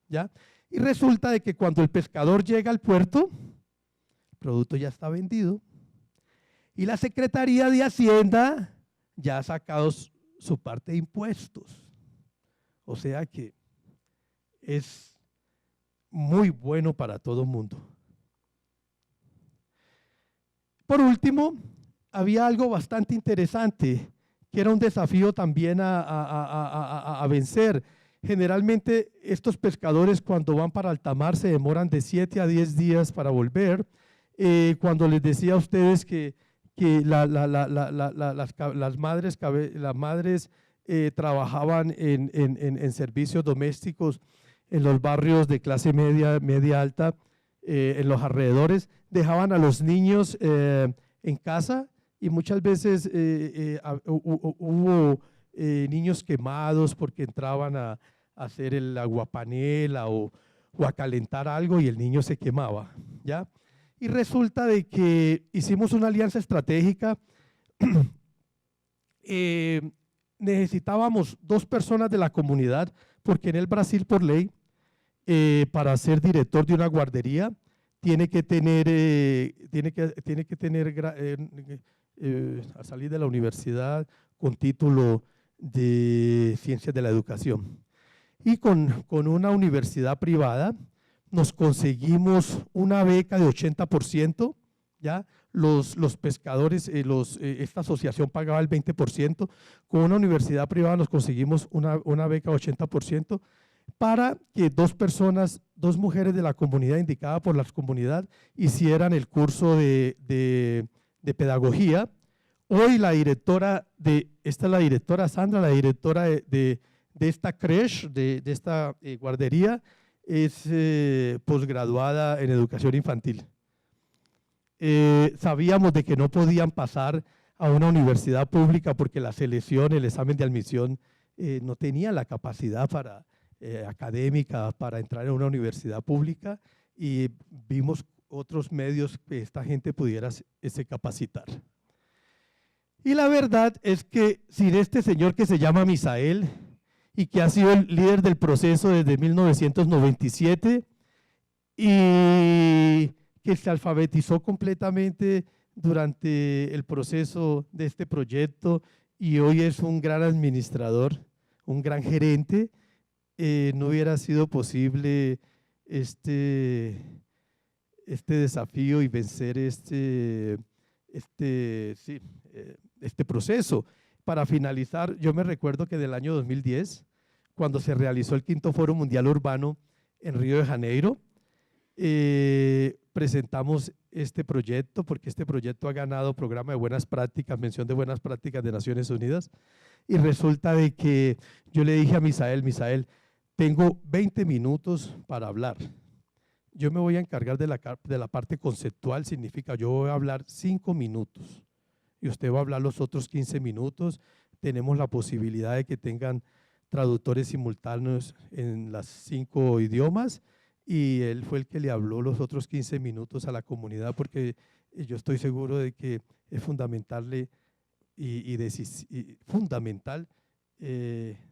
¿ya? Y resulta de que cuando el pescador llega al puerto, el producto ya está vendido y la Secretaría de Hacienda ya ha sacado su parte de impuestos. O sea que es muy bueno para todo el mundo. Por último, había algo bastante interesante, que era un desafío también a vencer. Generalmente estos pescadores cuando van para alta mar se demoran de 7 a 10 días para volver. Cuando les decía a ustedes que las madres trabajaban en servicios domésticos en los barrios de clase media alta, en los alrededores, dejaban a los niños en casa y muchas veces hubo niños quemados porque entraban a hacer el aguapanela o a calentar algo y el niño se quemaba, ¿ya? Y resulta de que hicimos una alianza estratégica, necesitábamos 2 personas de la comunidad porque en el Brasil por ley para ser director de una guardería tiene que tener a salir de la universidad con título de Ciencias de la Educación. Y con una universidad privada, nos conseguimos una beca de 80%, ¿ya? Los pescadores, esta asociación pagaba el 20%, con una universidad privada nos conseguimos una beca de 80% para que dos mujeres de la comunidad, indicada por la comunidad, hicieran el curso de pedagogía. Hoy la directora esta es la directora Sandra, la directora de esta creche, de esta guardería, es posgraduada en educación infantil. Sabíamos de que no podían pasar a una universidad pública porque la selección, el examen de admisión no tenía la capacidad académica para entrar en una universidad pública, y vimos otros medios que esta gente pudiera se capacitar. Y la verdad es que sin este señor que se llama Misael y que ha sido el líder del proceso desde 1997 y que se alfabetizó completamente durante el proceso de este proyecto y hoy es un gran administrador, un gran gerente, no hubiera sido posible este desafío y vencer este proceso. Para finalizar, yo me recuerdo que del año 2010, cuando se realizó el quinto Foro Mundial Urbano en Río de Janeiro, presentamos este proyecto, porque este proyecto ha ganado Programa de Buenas Prácticas, Mención de Buenas Prácticas de Naciones Unidas, y resulta de que yo le dije a Misael, tengo 20 minutos para hablar. Yo me voy a encargar de la parte conceptual, significa yo voy a hablar 5 minutos y usted va a hablar los otros 15 minutos. Tenemos la posibilidad de que tengan traductores simultáneos en las 5 idiomas y él fue el que le habló los otros 15 minutos a la comunidad, porque yo estoy seguro de que es fundamental fundamental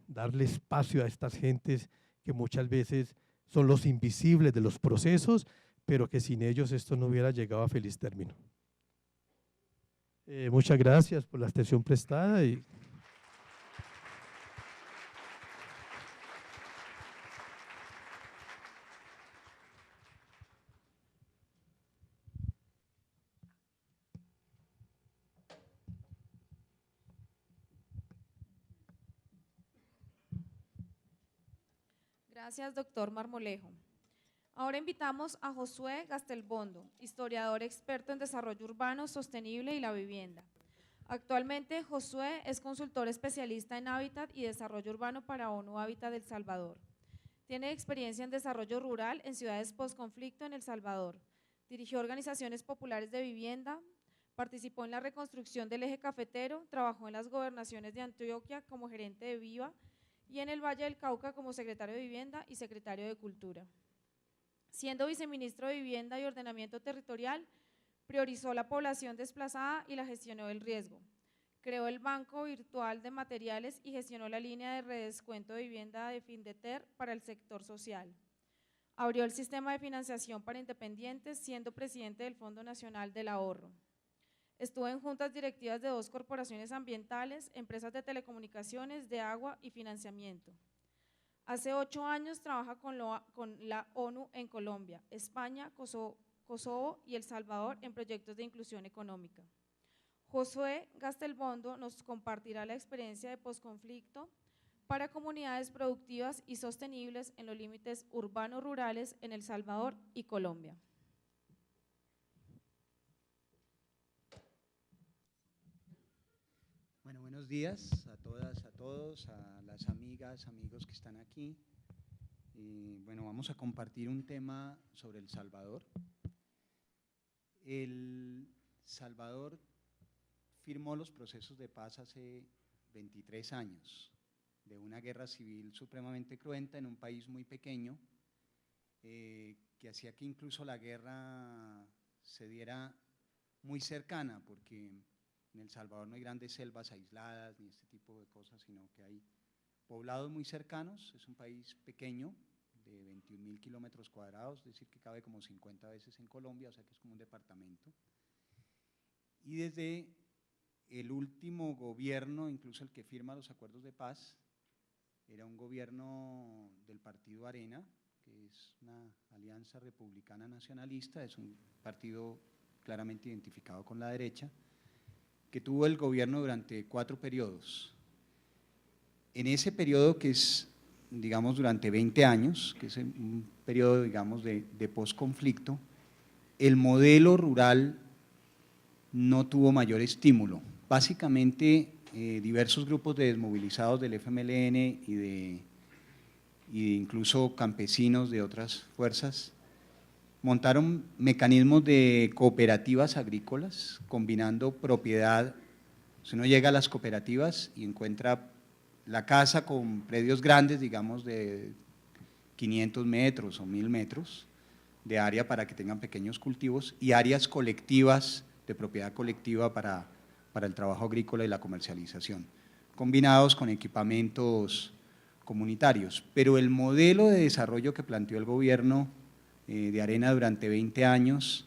darle espacio a estas gentes que muchas veces son los invisibles de los procesos, pero que sin ellos esto no hubiera llegado a feliz término. Muchas gracias por la atención prestada. Gracias, doctor Marmolejo. Ahora invitamos a Josué Gastelbondo, historiador experto en desarrollo urbano sostenible y la vivienda. Actualmente, Josué es consultor especialista en hábitat y desarrollo urbano para ONU Hábitat El Salvador. Tiene experiencia en desarrollo rural en ciudades postconflicto en El Salvador. Dirigió organizaciones populares de vivienda, participó en la reconstrucción del eje cafetero, trabajó en las gobernaciones de Antioquia como gerente de Viva y en el Valle del Cauca como secretario de Vivienda y secretario de Cultura. Siendo viceministro de Vivienda y Ordenamiento Territorial, priorizó la población desplazada y la gestionó del riesgo. Creó el Banco Virtual de Materiales y gestionó la línea de redescuento de vivienda de Findeter para el sector social. Abrió el sistema de financiación para independientes, siendo presidente del Fondo Nacional del Ahorro. Estuvo en juntas directivas de 2 corporaciones ambientales, empresas de telecomunicaciones, de agua y financiamiento. Hace 8 años trabaja con la ONU en Colombia, España, Kosovo y El Salvador en proyectos de inclusión económica. Josué Gastelbondo nos compartirá la experiencia de posconflicto para comunidades productivas y sostenibles en los límites urbano-rurales en El Salvador y Colombia. Bueno, buenos días a todas, a todos, a las amigas, amigos que están aquí. Bueno, vamos a compartir un tema sobre El Salvador. El Salvador firmó los procesos de paz hace 23 años, de una guerra civil supremamente cruenta en un país muy pequeño, que hacía que incluso la guerra se diera muy cercana, porque en El Salvador no hay grandes selvas aisladas ni este tipo de cosas, sino que hay poblados muy cercanos. Es un país pequeño, de 21.000 kilómetros cuadrados, es decir, que cabe como 50 veces en Colombia, o sea que es como un departamento. Y desde el último gobierno, incluso el que firma los acuerdos de paz, era un gobierno del partido Arena, que es una alianza republicana nacionalista, es un partido claramente identificado con la derecha, que tuvo el gobierno durante 4 periodos. En ese periodo, que es, digamos, durante 20 años, que es un periodo, digamos, de posconflicto, el modelo rural no tuvo mayor estímulo. Básicamente, diversos grupos de desmovilizados del FMLN y incluso campesinos de otras fuerzas montaron mecanismos de cooperativas agrícolas, combinando propiedad. Si uno llega a las cooperativas y encuentra la casa con predios grandes, digamos de 500 metros o 1000 metros de área para que tengan pequeños cultivos, y áreas colectivas, de propiedad colectiva para el trabajo agrícola y la comercialización, combinados con equipamientos comunitarios. Pero el modelo de desarrollo que planteó el gobierno de Arena durante 20 años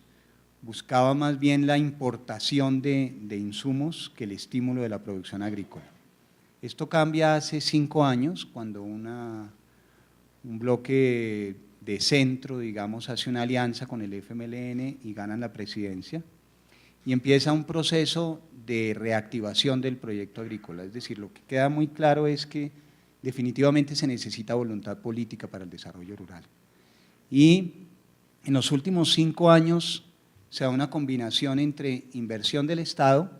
buscaba más bien la importación de insumos que el estímulo de la producción agrícola. Esto cambia hace 5 años, cuando un bloque de centro, digamos, hace una alianza con el FMLN y ganan la presidencia, y empieza un proceso de reactivación del proyecto agrícola. Es decir, lo que queda muy claro es que definitivamente se necesita voluntad política para el desarrollo rural. Y en los últimos 5 años se da una combinación entre inversión del Estado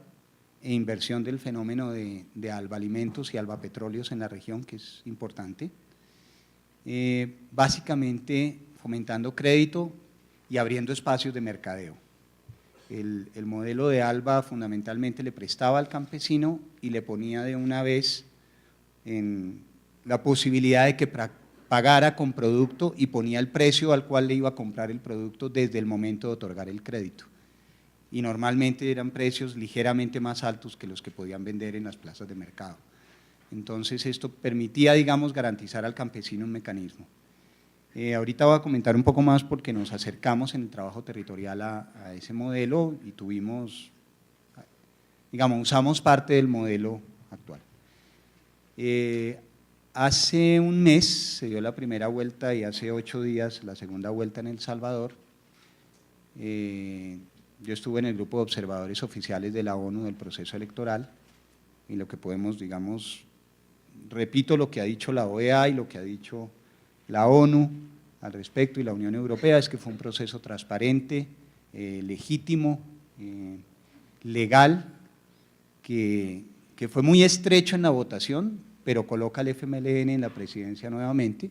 e inversión del fenómeno de albalimentos y albapetróleos en la región, que es importante, básicamente fomentando crédito y abriendo espacios de mercadeo. El modelo de ALBA fundamentalmente le prestaba al campesino y le ponía de una vez en la posibilidad de que pagara con producto, y ponía el precio al cual le iba a comprar el producto desde el momento de otorgar el crédito. Y normalmente eran precios ligeramente más altos que los que podían vender en las plazas de mercado. Entonces esto permitía, digamos, garantizar al campesino un mecanismo. Ahorita voy a comentar un poco más porque nos acercamos en el trabajo territorial a ese modelo y tuvimos, digamos, usamos parte del modelo actual. Hace un mes se dio la primera vuelta y hace 8 días la segunda vuelta en El Salvador. Yo estuve en el grupo de observadores oficiales de la ONU del proceso electoral, y lo que podemos, digamos, repito lo que ha dicho la OEA y lo que ha dicho la ONU al respecto y la Unión Europea, es que fue un proceso transparente, legítimo, legal, que fue muy estrecho en la votación, pero coloca al FMLN en la presidencia nuevamente,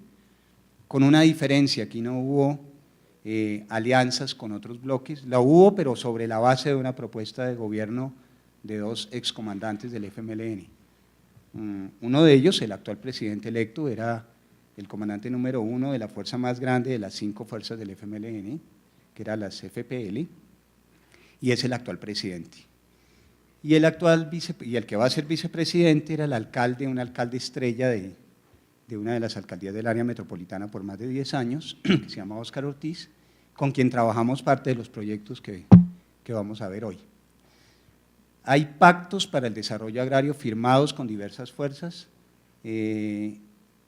con una diferencia: aquí no hubo alianzas con otros bloques, la hubo, pero sobre la base de una propuesta de gobierno de 2 excomandantes del FMLN. Uno de ellos, el actual presidente electo, era el comandante número 1 de la fuerza más grande de las 5 fuerzas del FMLN, que era las FPL, y es el actual presidente. Y el que va a ser vicepresidente era el alcalde, un alcalde estrella de una de las alcaldías del área metropolitana por más de 10 años, que se llama Óscar Ortiz, con quien trabajamos parte de los proyectos que vamos a ver hoy. Hay pactos para el desarrollo agrario firmados con diversas fuerzas,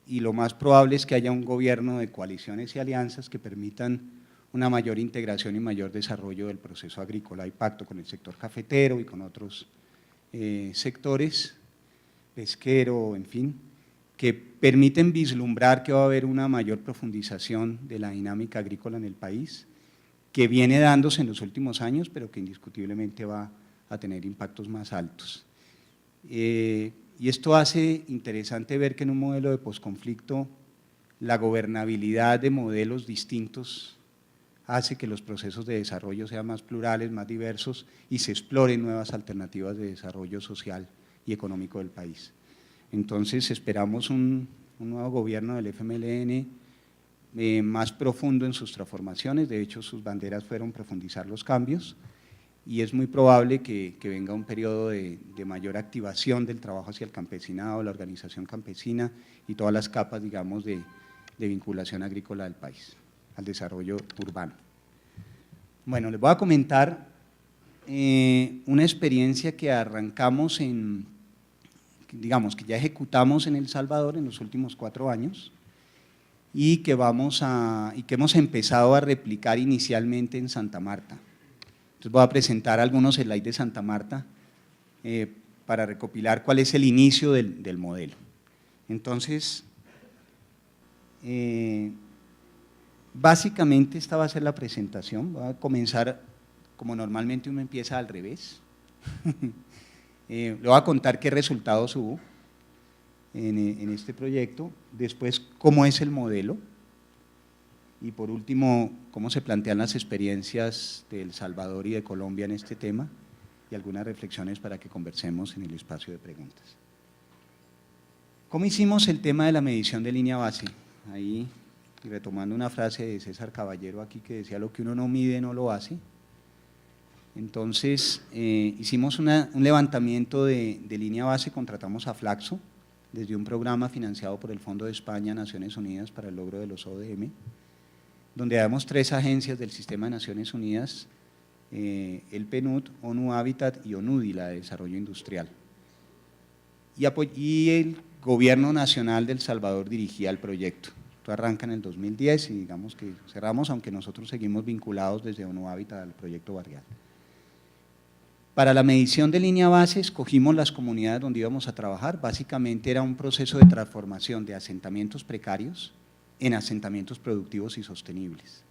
y lo más probable es que haya un gobierno de coaliciones y alianzas que permitan una mayor integración y mayor desarrollo del proceso agrícola. Hay pacto con el sector cafetero y con otros sectores, pesquero, en fin, que permiten vislumbrar que va a haber una mayor profundización de la dinámica agrícola en el país, que viene dándose en los últimos años, pero que indiscutiblemente va a tener impactos más altos. Y esto hace interesante ver que en un modelo de posconflicto la gobernabilidad de modelos distintos hace que los procesos de desarrollo sean más plurales, más diversos, y se exploren nuevas alternativas de desarrollo social y económico del país. Entonces esperamos un nuevo gobierno del FMLN más profundo en sus transformaciones. De hecho, sus banderas fueron profundizar los cambios, y es muy probable que venga un periodo de mayor activación del trabajo hacia el campesinado, la organización campesina y todas las capas, digamos, de vinculación agrícola del país, al desarrollo urbano. Bueno, les voy a comentar una experiencia que arrancamos digamos, que ya ejecutamos en El Salvador en los últimos 4 años, y que hemos empezado a replicar inicialmente en Santa Marta. Entonces voy a presentar algunos slides de Santa Marta para recopilar cuál es el inicio del modelo. Entonces, básicamente esta va a ser la presentación. Voy a comenzar como normalmente uno empieza al revés. Le voy a contar qué resultados hubo en este proyecto, después cómo es el modelo y por último cómo se plantean las experiencias de El Salvador y de Colombia en este tema y algunas reflexiones para que conversemos en el espacio de preguntas. ¿Cómo hicimos el tema de la medición de línea base? Ahí, y retomando una frase de César Caballero aquí que decía: lo que uno no mide no lo hace. Entonces, hicimos un levantamiento de línea base, contratamos a Flaxo desde un programa financiado por el Fondo de España, Naciones Unidas para el logro de los ODM, donde habíamos 3 agencias del Sistema de Naciones Unidas, el PNUD, ONU Habitat y ONUDI, la de Desarrollo Industrial. Y el Gobierno Nacional de El Salvador dirigía el proyecto. Esto arranca en el 2010 y digamos que cerramos, aunque nosotros seguimos vinculados desde ONU Habitat al proyecto barrial. Para la medición de línea base escogimos las comunidades donde íbamos a trabajar. Básicamente era un proceso de transformación de asentamientos precarios en asentamientos productivos y sostenibles.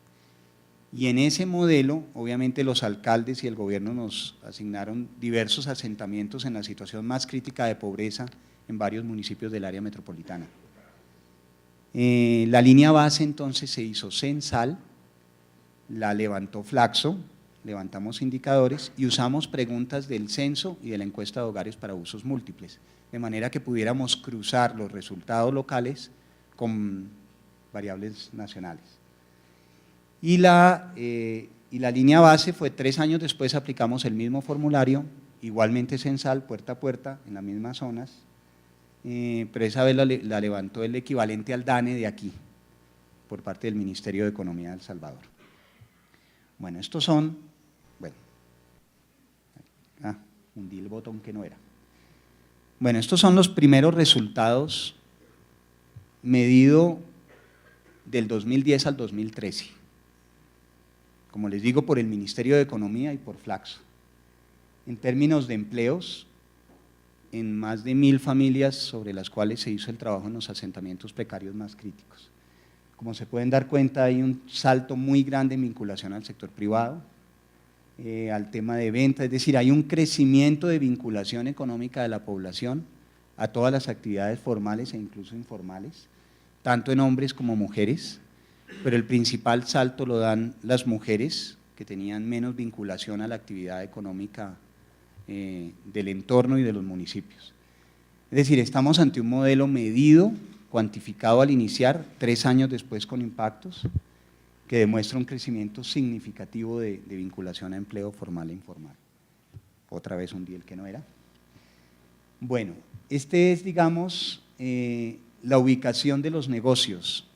Y en ese modelo, obviamente los alcaldes y el gobierno nos asignaron diversos asentamientos en la situación más crítica de pobreza en varios municipios del área metropolitana. La línea base entonces se hizo censal, la levantó Flaxo, levantamos indicadores y usamos preguntas del censo y de la encuesta de hogares para usos múltiples, de manera que pudiéramos cruzar los resultados locales con variables nacionales. Y la línea base fue 3 años después, aplicamos el mismo formulario, igualmente censal, puerta a puerta, en las mismas zonas, pero esa vez la levantó el equivalente al DANE de aquí, por parte del Ministerio de Economía de El Salvador. Bueno, estos son, hundí el botón que no era. Bueno, estos son los primeros resultados medido del 2010 al 2013. Como les digo, por el Ministerio de Economía y por Flaxo. En términos de empleos, en más de 1000 familias sobre las cuales se hizo el trabajo en los asentamientos precarios más críticos. Como se pueden dar cuenta, hay un salto muy grande en vinculación al sector privado, al tema de venta, es decir, hay un crecimiento de vinculación económica de la población a todas las actividades formales e incluso informales, tanto en hombres como mujeres, pero el principal salto lo dan las mujeres, que tenían menos vinculación a la actividad económica del entorno y de los municipios. Es decir, estamos ante un modelo medido, cuantificado al iniciar, 3 años después con impactos, que demuestra un crecimiento significativo de vinculación a empleo formal e informal. Otra vez un día el que no era. Bueno, este es, digamos, la ubicación de los negocios.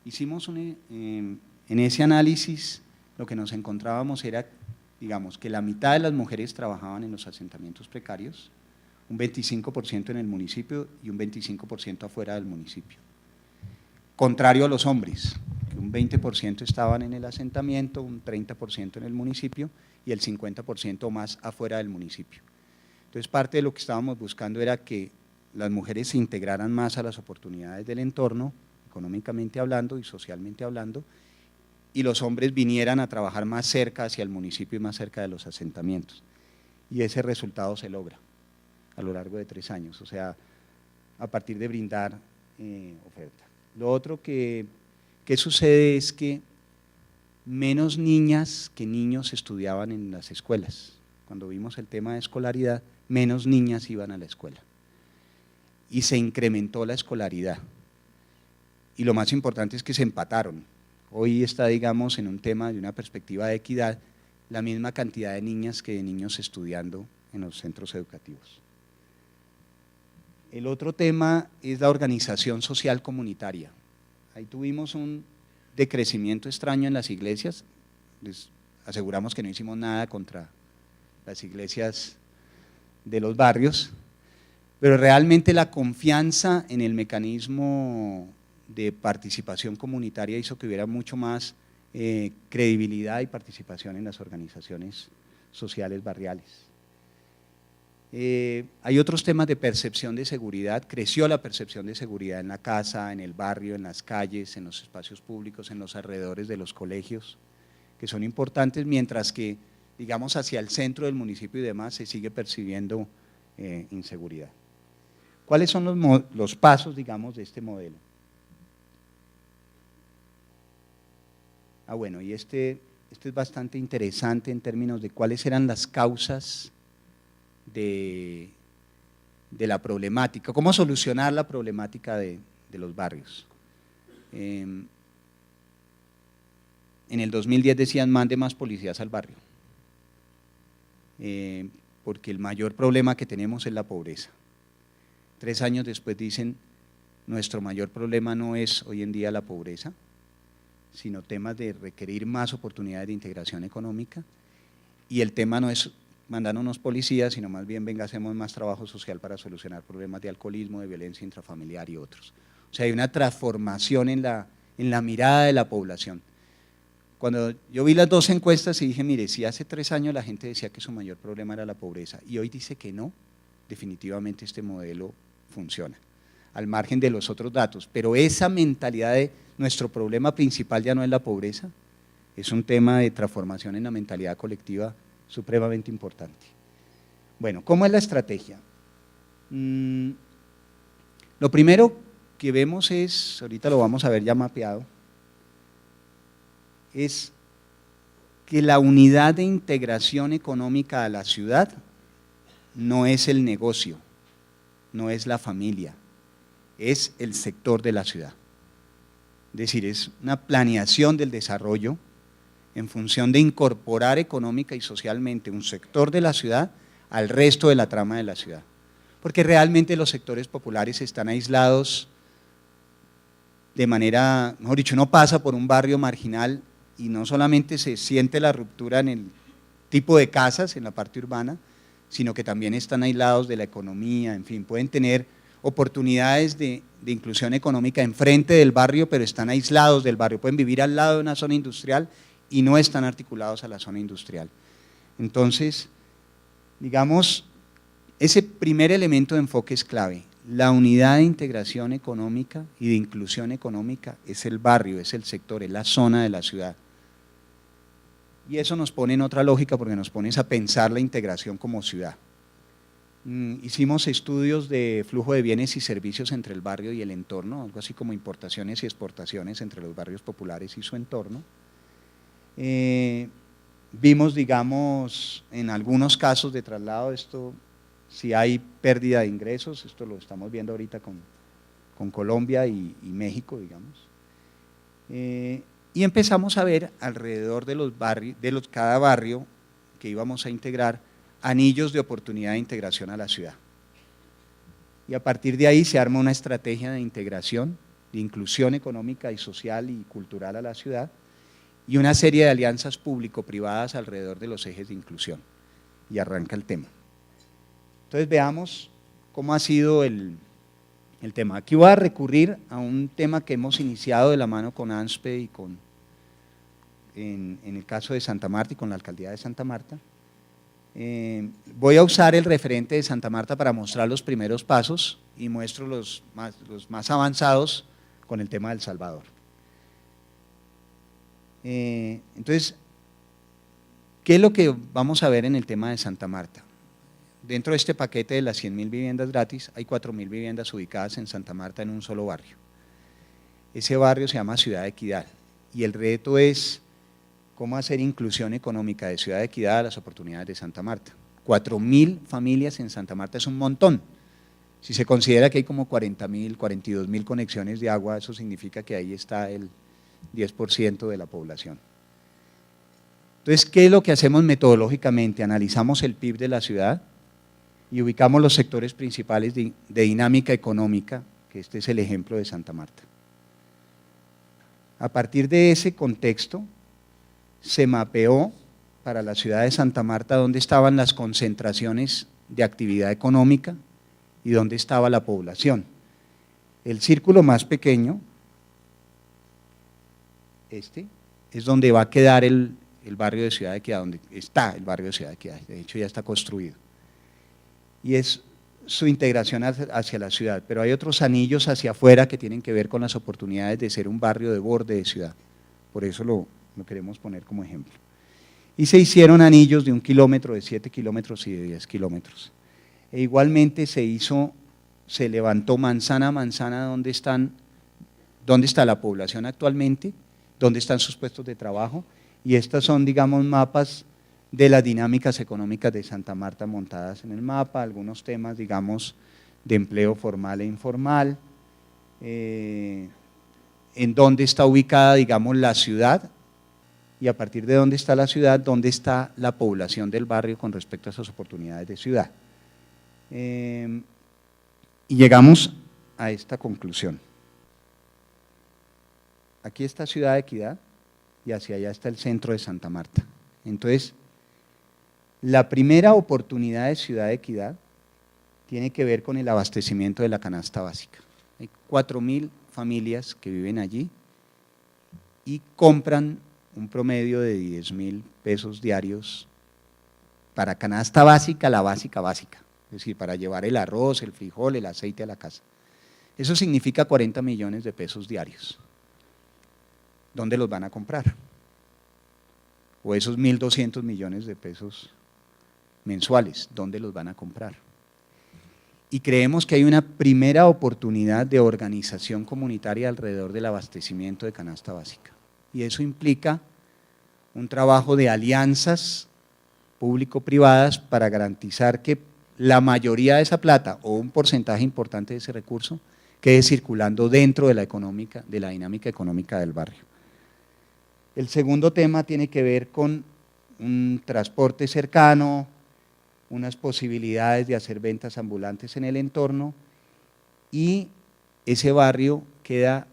Hicimos en ese análisis, lo que nos encontrábamos era, digamos, que la mitad de las mujeres trabajaban en los asentamientos precarios, un 25% en el municipio y un 25% afuera del municipio. Contrario a los hombres, que un 20% estaban en el asentamiento, un 30% en el municipio y el 50% más afuera del municipio. Entonces, parte de lo que estábamos buscando era que las mujeres se integraran más a las oportunidades del entorno, económicamente hablando y socialmente hablando, y los hombres vinieran a trabajar más cerca hacia el municipio y más cerca de los asentamientos. Y ese resultado se logra a lo largo de 3 años, o sea, a partir de brindar oferta. Lo otro que sucede es que menos niñas que niños estudiaban en las escuelas. Cuando vimos el tema de escolaridad, menos niñas iban a la escuela. Y se incrementó la escolaridad. Y lo más importante es que se empataron. Hoy está, digamos, en un tema de una perspectiva de equidad, la misma cantidad de niñas que de niños estudiando en los centros educativos. El otro tema es la organización social comunitaria. Ahí tuvimos un decrecimiento extraño en las iglesias, les aseguramos que no hicimos nada contra las iglesias de los barrios, pero realmente la confianza en el mecanismo de participación comunitaria hizo que hubiera mucho más credibilidad y participación en las organizaciones sociales barriales. Hay otros temas de percepción de seguridad, creció la percepción de seguridad en la casa, en el barrio, en las calles, en los espacios públicos, en los alrededores de los colegios, que son importantes, mientras que, digamos, hacia el centro del municipio y demás se sigue percibiendo inseguridad. ¿Cuáles son los pasos, digamos, de este modelo? Bueno, y este es bastante interesante en términos de cuáles eran las causas de la problemática, cómo solucionar la problemática de los barrios. En el 2010 decían mande más policías al barrio, porque el mayor problema que tenemos es la pobreza. 3 años después dicen nuestro mayor problema no es hoy en día la pobreza, sino temas de requerir más oportunidades de integración económica, y el tema no es mandar unos policías, sino más bien venga, hacemos más trabajo social para solucionar problemas de alcoholismo, de violencia intrafamiliar y otros. O sea, hay una transformación en la mirada de la población. Cuando yo vi las 2 encuestas y dije, mire, si hace 3 años la gente decía que su mayor problema era la pobreza y hoy dice que no, definitivamente este modelo funciona, al margen de los otros datos, pero esa mentalidad de nuestro problema principal ya no es la pobreza, es un tema de transformación en la mentalidad colectiva supremamente importante. Bueno, ¿cómo es la estrategia? Lo primero que vemos es, ahorita lo vamos a ver ya mapeado, es que la unidad de integración económica a la ciudad no es el negocio, no es la familia, es el sector de la ciudad. Es decir, es una planeación del desarrollo en función de incorporar económica y socialmente un sector de la ciudad al resto de la trama de la ciudad. Porque realmente los sectores populares están aislados de manera, mejor dicho, uno pasa por un barrio marginal y no solamente se siente la ruptura en el tipo de casas, en la parte urbana, sino que también están aislados de la economía, en fin, pueden tener oportunidades de inclusión económica enfrente del barrio, pero están aislados del barrio, pueden vivir al lado de una zona industrial y no están articulados a la zona industrial. Entonces, digamos, ese primer elemento de enfoque es clave. La unidad de integración económica y de inclusión económica es el barrio, es el sector, es la zona de la ciudad. Y eso nos pone en otra lógica porque nos pone a pensar la integración como ciudad. Hicimos estudios de flujo de bienes y servicios entre el barrio y el entorno, algo así como importaciones y exportaciones entre los barrios populares y su entorno. Vimos, digamos, en algunos casos de traslado, esto, si hay pérdida de ingresos, esto lo estamos viendo ahorita con Colombia y México, digamos. Y empezamos a ver alrededor de los barrios, cada barrio que íbamos a integrar, anillos de oportunidad de integración a la ciudad. Y a partir de ahí se arma una estrategia de integración, de inclusión económica y social y cultural a la ciudad, y una serie de alianzas público-privadas alrededor de los ejes de inclusión. Y arranca el tema. Entonces veamos cómo ha sido el tema. Aquí voy a recurrir a un tema que hemos iniciado de la mano con ANSPE y en el caso de Santa Marta y con la alcaldía de Santa Marta. Voy a usar el referente de Santa Marta para mostrar los primeros pasos y muestro los más avanzados con el tema del Salvador. Entonces, ¿qué es lo que vamos a ver en el tema de Santa Marta? Dentro de este paquete de las 100.000 viviendas gratis, hay 4.000 viviendas ubicadas en Santa Marta en un solo barrio. Ese barrio se llama Ciudad Equidad y el reto es cómo hacer inclusión económica de Ciudad Equidad a las oportunidades de Santa Marta. 4.000 familias en Santa Marta es un montón. Si se considera que hay como 40.000, 42.000 conexiones de agua, eso significa que ahí está el 10% de la población. Entonces, ¿qué es lo que hacemos metodológicamente? Analizamos el PIB de la ciudad y ubicamos los sectores principales de dinámica económica, que este es el ejemplo de Santa Marta. A partir de ese contexto, se mapeó para la ciudad de Santa Marta dónde estaban las concentraciones de actividad económica y dónde estaba la población. El círculo más pequeño es donde va a quedar el barrio de Ciudad Equidad, donde está el barrio de Ciudad Equidad, de hecho ya está construido. Y es su integración hacia la ciudad, pero hay otros anillos hacia afuera que tienen que ver con las oportunidades de ser un barrio de borde de ciudad, por eso lo queremos poner como ejemplo. Y se hicieron anillos de 1 kilómetro, de 7 kilómetros y de 10 kilómetros. E igualmente se levantó manzana a manzana dónde está la población actualmente, dónde están sus puestos de trabajo, y estas son, digamos, mapas de las dinámicas económicas de Santa Marta montadas en el mapa, algunos temas, digamos, de empleo formal e informal, en dónde está ubicada, digamos, la ciudad, y a partir de dónde está la ciudad, dónde está la población del barrio con respecto a esas oportunidades de ciudad. Y llegamos a esta conclusión. Aquí está Ciudad Equidad y hacia allá está el centro de Santa Marta. Entonces, la primera oportunidad de Ciudad Equidad tiene que ver con el abastecimiento de la canasta básica. Hay 4.000 familias que viven allí y compran un promedio de 10.000 pesos diarios para canasta básica, la básica, es decir, para llevar el arroz, el frijol, el aceite a la casa. Eso significa 40 millones de pesos diarios. ¿Dónde los van a comprar? O esos 1.200 millones de pesos mensuales, ¿dónde los van a comprar? Y creemos que hay una primera oportunidad de organización comunitaria alrededor del abastecimiento de canasta básica. Y eso implica un trabajo de alianzas público-privadas para garantizar que la mayoría de esa plata o un porcentaje importante de ese recurso quede circulando dentro de la dinámica económica del barrio. El segundo tema tiene que ver con un transporte cercano, unas posibilidades de hacer ventas ambulantes en el entorno, y ese barrio queda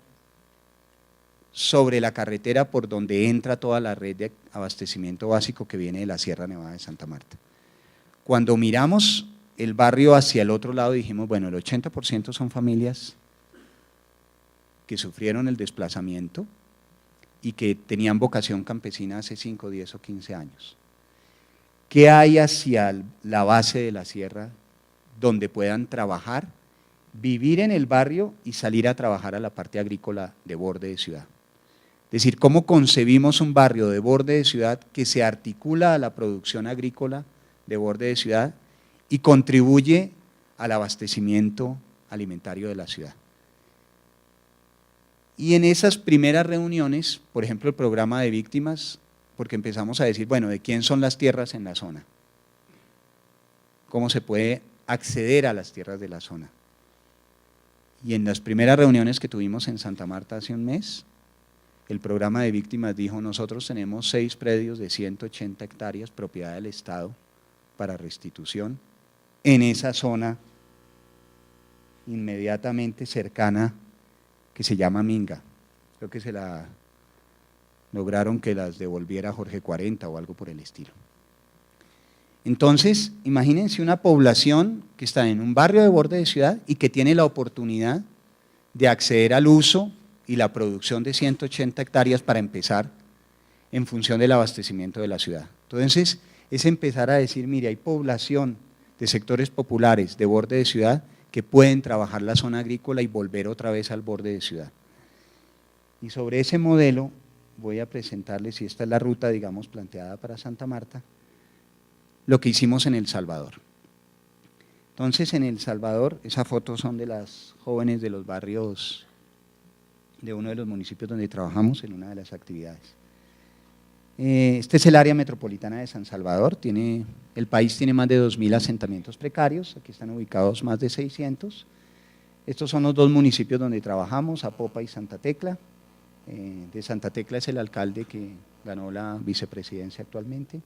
sobre la carretera por donde entra toda la red de abastecimiento básico que viene de la Sierra Nevada de Santa Marta. Cuando miramos el barrio hacia el otro lado dijimos, bueno, el 80% son familias que sufrieron el desplazamiento y que tenían vocación campesina hace 5, 10 o 15 años. ¿Qué hay hacia la base de la sierra donde puedan trabajar, vivir en el barrio y salir a trabajar a la parte agrícola de borde de ciudad? Es decir, ¿cómo concebimos un barrio de borde de ciudad que se articula a la producción agrícola de borde de ciudad y contribuye al abastecimiento alimentario de la ciudad? Y en esas primeras reuniones, por ejemplo, el programa de víctimas, porque empezamos a decir, bueno, ¿de quién son las tierras en la zona? ¿Cómo se puede acceder a las tierras de la zona? Y en las primeras reuniones que tuvimos en Santa Marta hace un mes, el programa de víctimas dijo, nosotros tenemos 6 predios de 180 hectáreas, propiedad del Estado, para restitución, en esa zona inmediatamente cercana que se llama Minga. Creo que lograron que las devolviera Jorge 40 o algo por el estilo. Entonces, imagínense una población que está en un barrio de borde de ciudad y que tiene la oportunidad de acceder al uso y la producción de 180 hectáreas para empezar en función del abastecimiento de la ciudad. Entonces, es empezar a decir, mire, hay población de sectores populares de borde de ciudad que pueden trabajar la zona agrícola y volver otra vez al borde de ciudad. Y sobre ese modelo voy a presentarles, y esta es la ruta, digamos, planteada para Santa Marta, lo que hicimos en El Salvador. Entonces, en El Salvador, esas fotos son de las jóvenes de los barrios de uno de los municipios donde trabajamos en una de las actividades. Este es el área metropolitana de San Salvador, el país tiene más de 2.000 asentamientos precarios, aquí están ubicados más de 600. Estos son los 2 municipios donde trabajamos, Apopa y Santa Tecla. De Santa Tecla es el alcalde que ganó la vicepresidencia actualmente.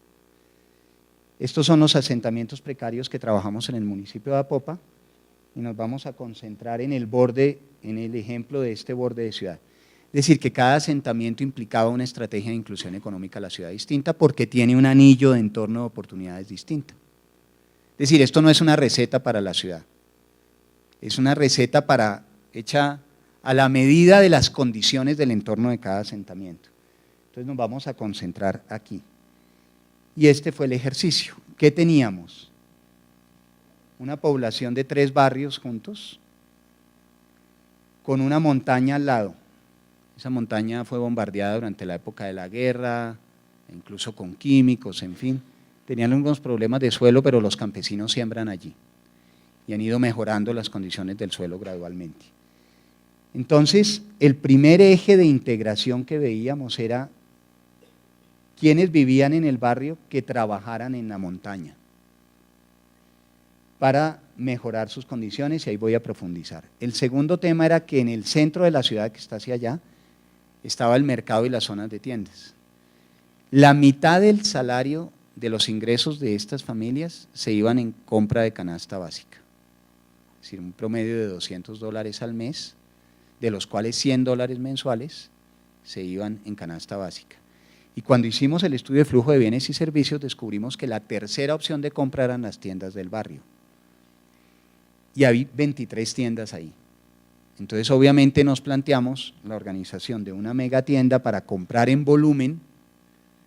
Estos son los asentamientos precarios que trabajamos en el municipio de Apopa y nos vamos a concentrar en el borde, en el ejemplo de este borde de ciudad. Es decir, que cada asentamiento implicaba una estrategia de inclusión económica a la ciudad distinta porque tiene un anillo de entorno de oportunidades distinta. Es decir, esto no es una receta para la ciudad, es una receta hecha a la medida de las condiciones del entorno de cada asentamiento. Entonces nos vamos a concentrar aquí. Y este fue el ejercicio. ¿Qué teníamos? Una población de 3 barrios juntos, con una montaña al lado. Esa montaña fue bombardeada durante la época de la guerra, incluso con químicos, en fin. Tenían algunos problemas de suelo, pero los campesinos siembran allí y han ido mejorando las condiciones del suelo gradualmente. Entonces, el primer eje de integración que veíamos era quienes vivían en el barrio que trabajaran en la montaña para mejorar sus condiciones, y ahí voy a profundizar. El segundo tema era que en el centro de la ciudad, que está hacia allá, estaba el mercado y las zonas de tiendas. La mitad del salario de los ingresos de estas familias se iban en compra de canasta básica, es decir, un promedio de $200 al mes, de los cuales $100 mensuales se iban en canasta básica. Y cuando hicimos el estudio de flujo de bienes y servicios, descubrimos que la tercera opción de compra eran las tiendas del barrio. Y había 23 tiendas ahí. Entonces, obviamente nos planteamos la organización de una megatienda para comprar en volumen,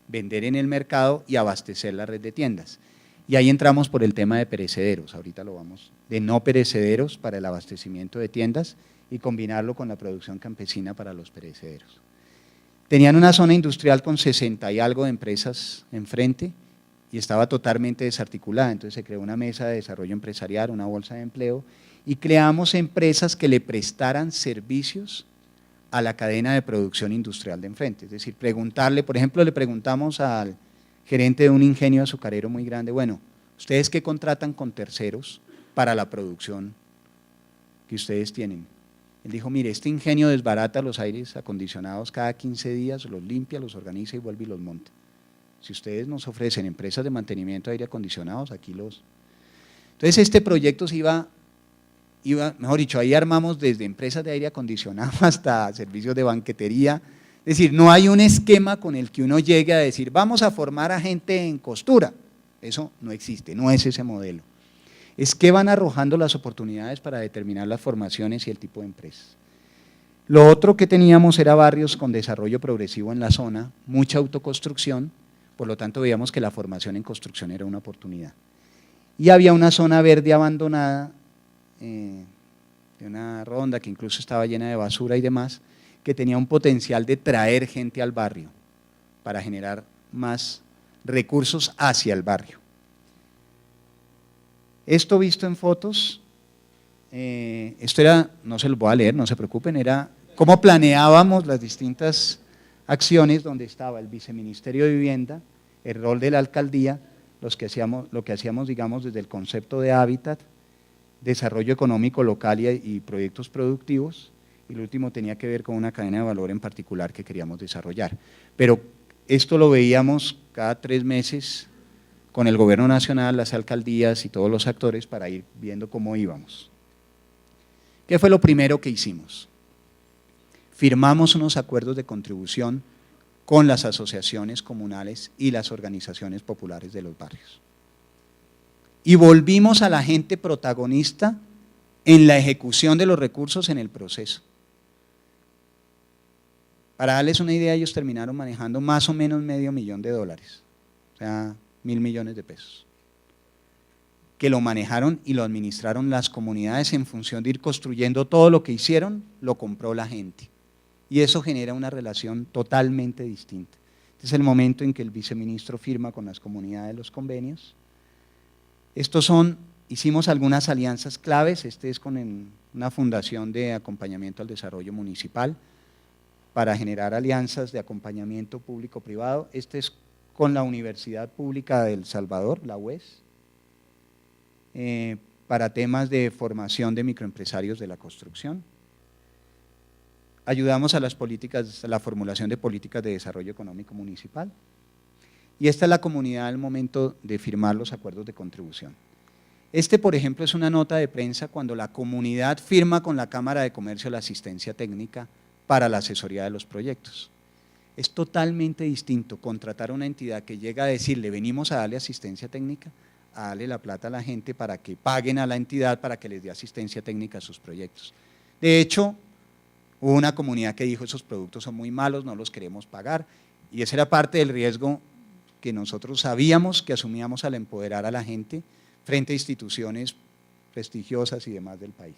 vender en el mercado y abastecer la red de tiendas. Y ahí entramos por el tema de perecederos, ahorita lo vamos, de no perecederos para el abastecimiento de tiendas y combinarlo con la producción campesina para los perecederos. Tenían una zona industrial con 60 y algo de empresas enfrente y estaba totalmente desarticulada, entonces se creó una mesa de desarrollo empresarial, una bolsa de empleo, y creamos empresas que le prestaran servicios a la cadena de producción industrial de enfrente, es decir, preguntarle, por ejemplo, le preguntamos al gerente de un ingenio azucarero muy grande, bueno, ¿ustedes qué contratan con terceros para la producción que ustedes tienen? Él dijo, mire, este ingenio desbarata los aires acondicionados cada 15 días, los limpia, los organiza y vuelve y los monta. Si ustedes nos ofrecen empresas de mantenimiento de aire acondicionados, aquí los… Entonces este proyecto se iba, mejor dicho, ahí armamos desde empresas de aire acondicionado hasta servicios de banquetería. Es decir, no hay un esquema con el que uno llegue a decir, vamos a formar a gente en costura. Eso no existe, no es ese modelo. Es que van arrojando las oportunidades para determinar las formaciones y el tipo de empresas. Lo otro que teníamos era barrios con desarrollo progresivo en la zona, mucha autoconstrucción, por lo tanto veíamos que la formación en construcción era una oportunidad. Y había una zona verde abandonada, de una ronda que incluso estaba llena de basura y demás, que tenía un potencial de traer gente al barrio para generar más recursos hacia el barrio. Esto visto en fotos, esto era, no se los voy a leer, no se preocupen, era cómo planeábamos las distintas acciones donde estaba el Viceministerio de Vivienda, el rol de la alcaldía, lo que hacíamos, digamos, desde el concepto de hábitat, desarrollo económico local y proyectos productivos, y lo último tenía que ver con una cadena de valor en particular que queríamos desarrollar. Pero esto lo veíamos cada 3 meses con el gobierno nacional, las alcaldías y todos los actores para ir viendo cómo íbamos. ¿Qué fue lo primero que hicimos? Firmamos unos acuerdos de contribución con las asociaciones comunales y las organizaciones populares de los barrios. Y volvimos a la gente protagonista en la ejecución de los recursos en el proceso. Para darles una idea, ellos terminaron manejando más o menos $500,000, o sea, 1.000 millones de pesos, que lo manejaron y lo administraron las comunidades en función de ir construyendo todo lo que hicieron, lo compró la gente. Y eso genera una relación totalmente distinta. Este es el momento en que el viceministro firma con las comunidades los convenios. Hicimos algunas alianzas claves, este es con una fundación de acompañamiento al desarrollo municipal para generar alianzas de acompañamiento público-privado. Este es con la Universidad Pública de El Salvador, la UES, para temas de formación de microempresarios de la construcción. Ayudamos a la formulación de políticas de desarrollo económico municipal. Y esta es la comunidad al momento de firmar los acuerdos de contribución. Este, por ejemplo, es una nota de prensa cuando la comunidad firma con la Cámara de Comercio la asistencia técnica para la asesoría de los proyectos. Es totalmente distinto contratar a una entidad que llega a decirle venimos a darle asistencia técnica, a darle la plata a la gente para que paguen a la entidad para que les dé asistencia técnica a sus proyectos. De hecho, hubo una comunidad que dijo esos productos son muy malos, no los queremos pagar, Y ese era parte del riesgo que nosotros sabíamos que asumíamos al empoderar a la gente frente a instituciones prestigiosas y demás del país.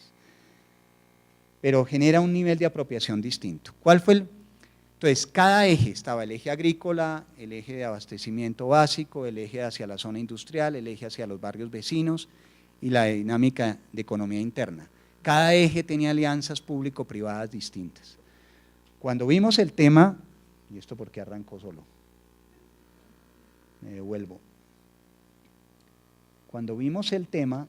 Pero genera un nivel de apropiación distinto. ¿Cuál fue el? Entonces, cada eje, estaba el eje agrícola, el eje de abastecimiento básico, el eje hacia la zona industrial, el eje hacia los barrios vecinos y la dinámica de economía interna. Cada eje tenía alianzas público-privadas distintas. Cuando vimos el tema, ¿y esto por qué arrancó solo? Me devuelvo. Cuando vimos el tema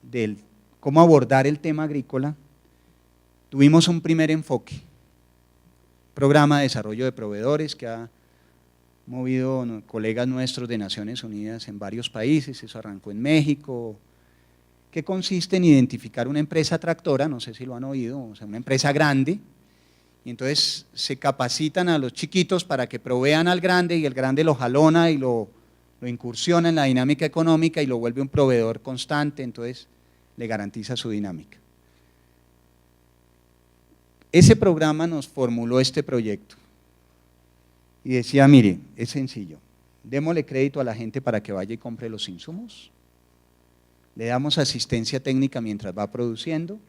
del cómo abordar el tema agrícola, tuvimos un primer enfoque. Programa de desarrollo de proveedores que ha movido colegas nuestros de Naciones Unidas en varios países, eso arrancó en México, que consiste en identificar una empresa tractora, no sé si lo han oído, o sea, una empresa grande, y entonces se capacitan a los chiquitos para que provean al grande y el grande lo jalona y lo incursiona en la dinámica económica y lo vuelve un proveedor constante, entonces le garantiza su dinámica. Ese programa nos formuló este proyecto y decía, mire, es sencillo, démosle crédito a la gente para que vaya y compre los insumos, le damos asistencia técnica mientras va produciendo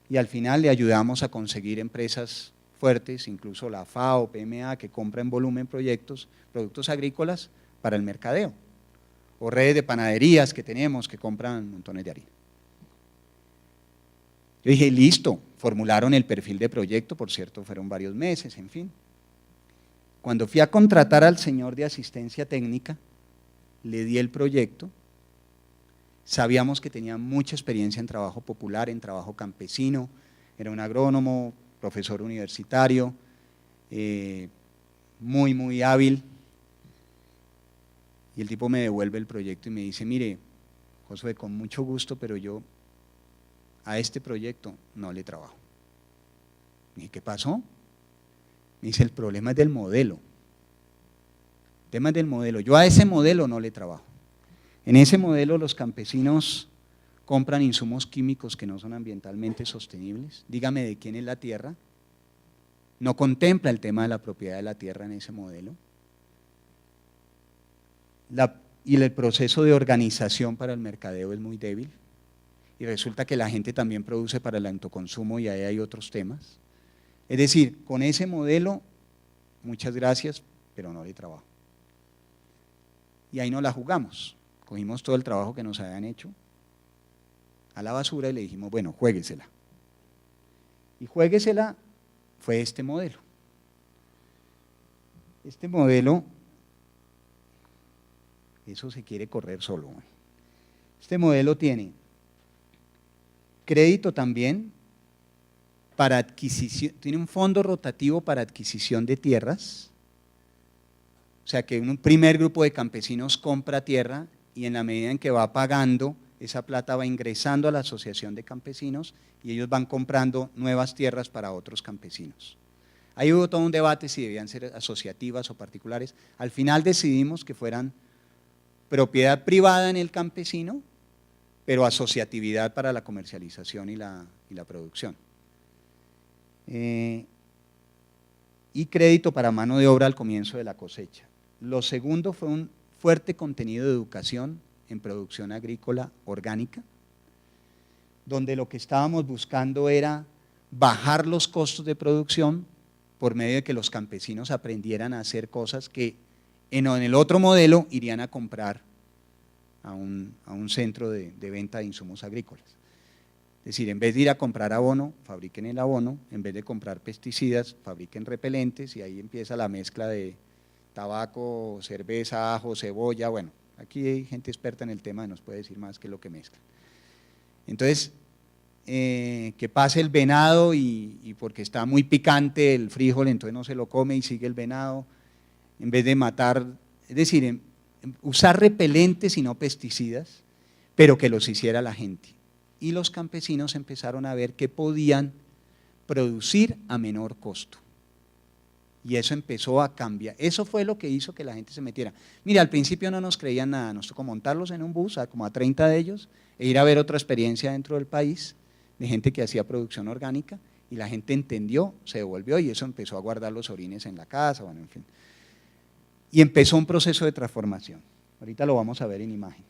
y al final le ayudamos a conseguir empresas fuertes, incluso la FAO, PMA, que compra en volumen productos agrícolas para el mercadeo, o redes de panaderías que tenemos que compran montones de harina. Yo dije, listo, formularon el perfil de proyecto, por cierto, fueron varios meses, en fin. Cuando fui a contratar al señor de asistencia técnica, le di el proyecto, sabíamos que tenía mucha experiencia en trabajo popular, en trabajo campesino, era un agrónomo, profesor universitario, muy hábil. Y el tipo me devuelve el proyecto y me dice, mire, Josué, con mucho gusto, pero yo a este proyecto no le trabajo. Me dije, ¿qué pasó? Me dice, el problema es del modelo. El tema es del modelo. Yo a ese modelo no le trabajo. En ese modelo los campesinos compran insumos químicos que no son ambientalmente sostenibles. Dígame de quién es la tierra. No contempla el tema de la propiedad de la tierra en ese modelo. Y el proceso de organización para el mercadeo es muy débil. Y resulta que la gente también produce para el autoconsumo y ahí hay otros temas. Es decir, con ese modelo, muchas gracias, pero no le trabajo. Y ahí no la jugamos, cogimos todo el trabajo que nos habían hecho a la basura y le dijimos, bueno, juéguesela. Y juéguesela fue este modelo. Este modelo, eso se quiere correr solo. Este modelo tiene crédito también para adquisición, tiene un fondo rotativo para adquisición de tierras, o sea que un primer grupo de campesinos compra tierra y en la medida en que va pagando, esa plata va ingresando a la asociación de campesinos y ellos van comprando nuevas tierras para otros campesinos. Ahí hubo todo un debate si debían ser asociativas o particulares, al final decidimos que fueran propiedad privada en el campesino, pero asociatividad para la comercialización y la producción. Y crédito para mano de obra al comienzo de la cosecha. Lo segundo fue un fuerte contenido de educación en producción agrícola orgánica, donde lo que estábamos buscando era bajar los costos de producción por medio de que los campesinos aprendieran a hacer cosas que en el otro modelo irían a comprar a un centro de venta de insumos agrícolas. Es decir, en vez de ir a comprar abono, fabriquen el abono, en vez de comprar pesticidas, fabriquen repelentes y ahí empieza la mezcla de tabaco, cerveza, ajo, cebolla, bueno, aquí hay gente experta en el tema y nos puede decir más qué es lo que mezclan. Entonces, que pase el venado y porque está muy picante el frijol, entonces no se lo come y sigue el venado, en vez de matar, es decir, usar repelentes y no pesticidas, pero que los hiciera la gente. Y los campesinos empezaron a ver que podían producir a menor costo. Y eso empezó a cambiar. Eso fue lo que hizo que la gente se metiera. Mira, al principio no nos creían nada, nos tocó montarlos en un bus, como a 30 de ellos, e ir a ver otra experiencia dentro del país, de gente que hacía producción orgánica, y la gente entendió, se devolvió y eso empezó a guardar los orines en la casa, bueno, en fin. Y empezó un proceso de transformación. Ahorita lo vamos a ver en imágenes.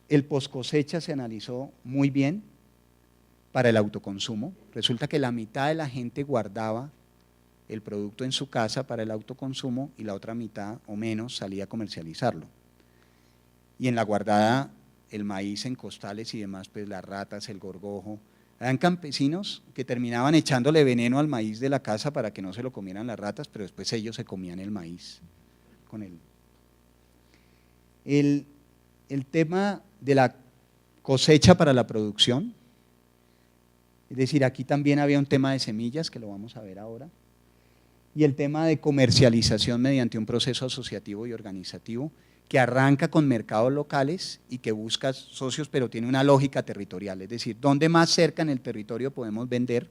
El post cosecha se analizó muy bien para el autoconsumo. Resulta que la mitad de la gente guardaba el producto en su casa para el autoconsumo y la otra mitad o menos salía a comercializarlo. Y en la guardada, el maíz en costales y demás, pues las ratas, el gorgojo. Eran campesinos que terminaban echándole veneno al maíz de la casa para que no se lo comieran las ratas, pero después ellos se comían el maíz con él. El tema de la cosecha para la producción, es decir, aquí también había un tema de semillas, que lo vamos a ver ahora, y el tema de comercialización mediante un proceso asociativo y organizativo, que arranca con mercados locales y que busca socios, pero tiene una lógica territorial, es decir, ¿dónde más cerca en el territorio podemos vender,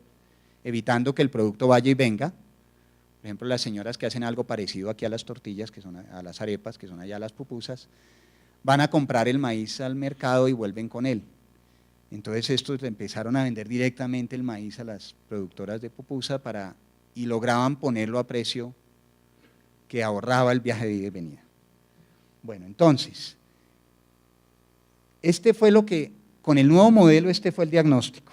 evitando que el producto vaya y venga? Por ejemplo, las señoras que hacen algo parecido aquí a las tortillas, que son a las arepas, que son allá las pupusas, van a comprar el maíz al mercado y vuelven con él. Entonces estos empezaron a vender directamente el maíz a las productoras de pupusa y lograban ponerlo a precio que ahorraba el viaje de ida y venida. Bueno, entonces, con el nuevo modelo este fue el diagnóstico.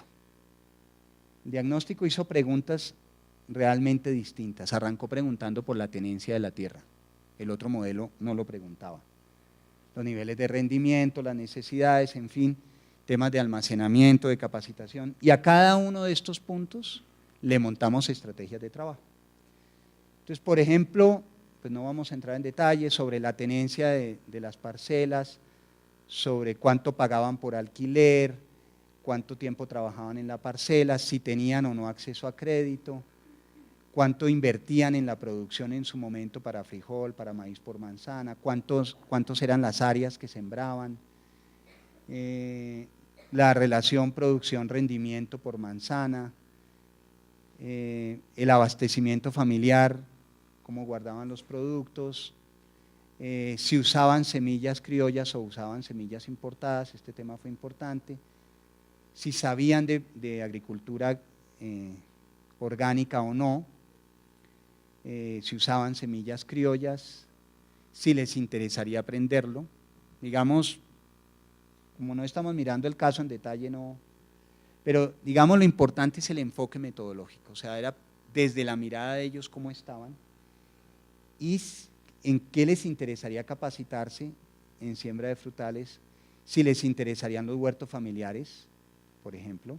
El diagnóstico hizo preguntas realmente distintas, arrancó preguntando por la tenencia de la tierra, el otro modelo no lo preguntaba. Los niveles de rendimiento, las necesidades, en fin, temas de almacenamiento, de capacitación, y a cada uno de estos puntos le montamos estrategias de trabajo. Entonces, por ejemplo, pues no vamos a entrar en detalles sobre la tenencia de las parcelas, sobre cuánto pagaban por alquiler, cuánto tiempo trabajaban en la parcela, si tenían o no acceso a crédito, cuánto invertían en la producción en su momento para frijol, para maíz por manzana, cuántos eran las áreas que sembraban, la relación producción-rendimiento por manzana, el abastecimiento familiar, cómo guardaban los productos, si usaban semillas criollas o usaban semillas importadas, este tema fue importante, si sabían de agricultura orgánica o no, si usaban semillas criollas, si les interesaría aprenderlo. Digamos, como no estamos mirando el caso en detalle, no, pero digamos lo importante es el enfoque metodológico, o sea, era desde la mirada de ellos cómo estaban y en qué les interesaría capacitarse en siembra de frutales, si les interesarían los huertos familiares, por ejemplo,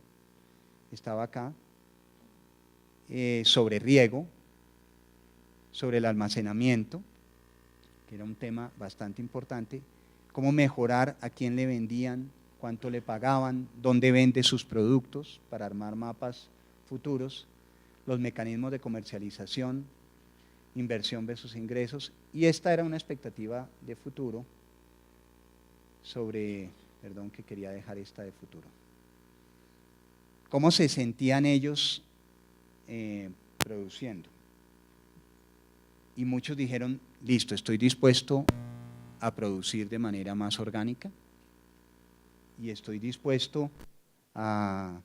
estaba acá, sobre riego, sobre el almacenamiento, que era un tema bastante importante, cómo mejorar, a quién le vendían, cuánto le pagaban, dónde vende sus productos para armar mapas futuros, los mecanismos de comercialización, inversión versus ingresos, y esta era una expectativa de futuro sobre, perdón que quería dejar esta de futuro. ¿Cómo se sentían ellos produciendo? Y muchos dijeron, listo, estoy dispuesto a producir de manera más orgánica y estoy dispuesto a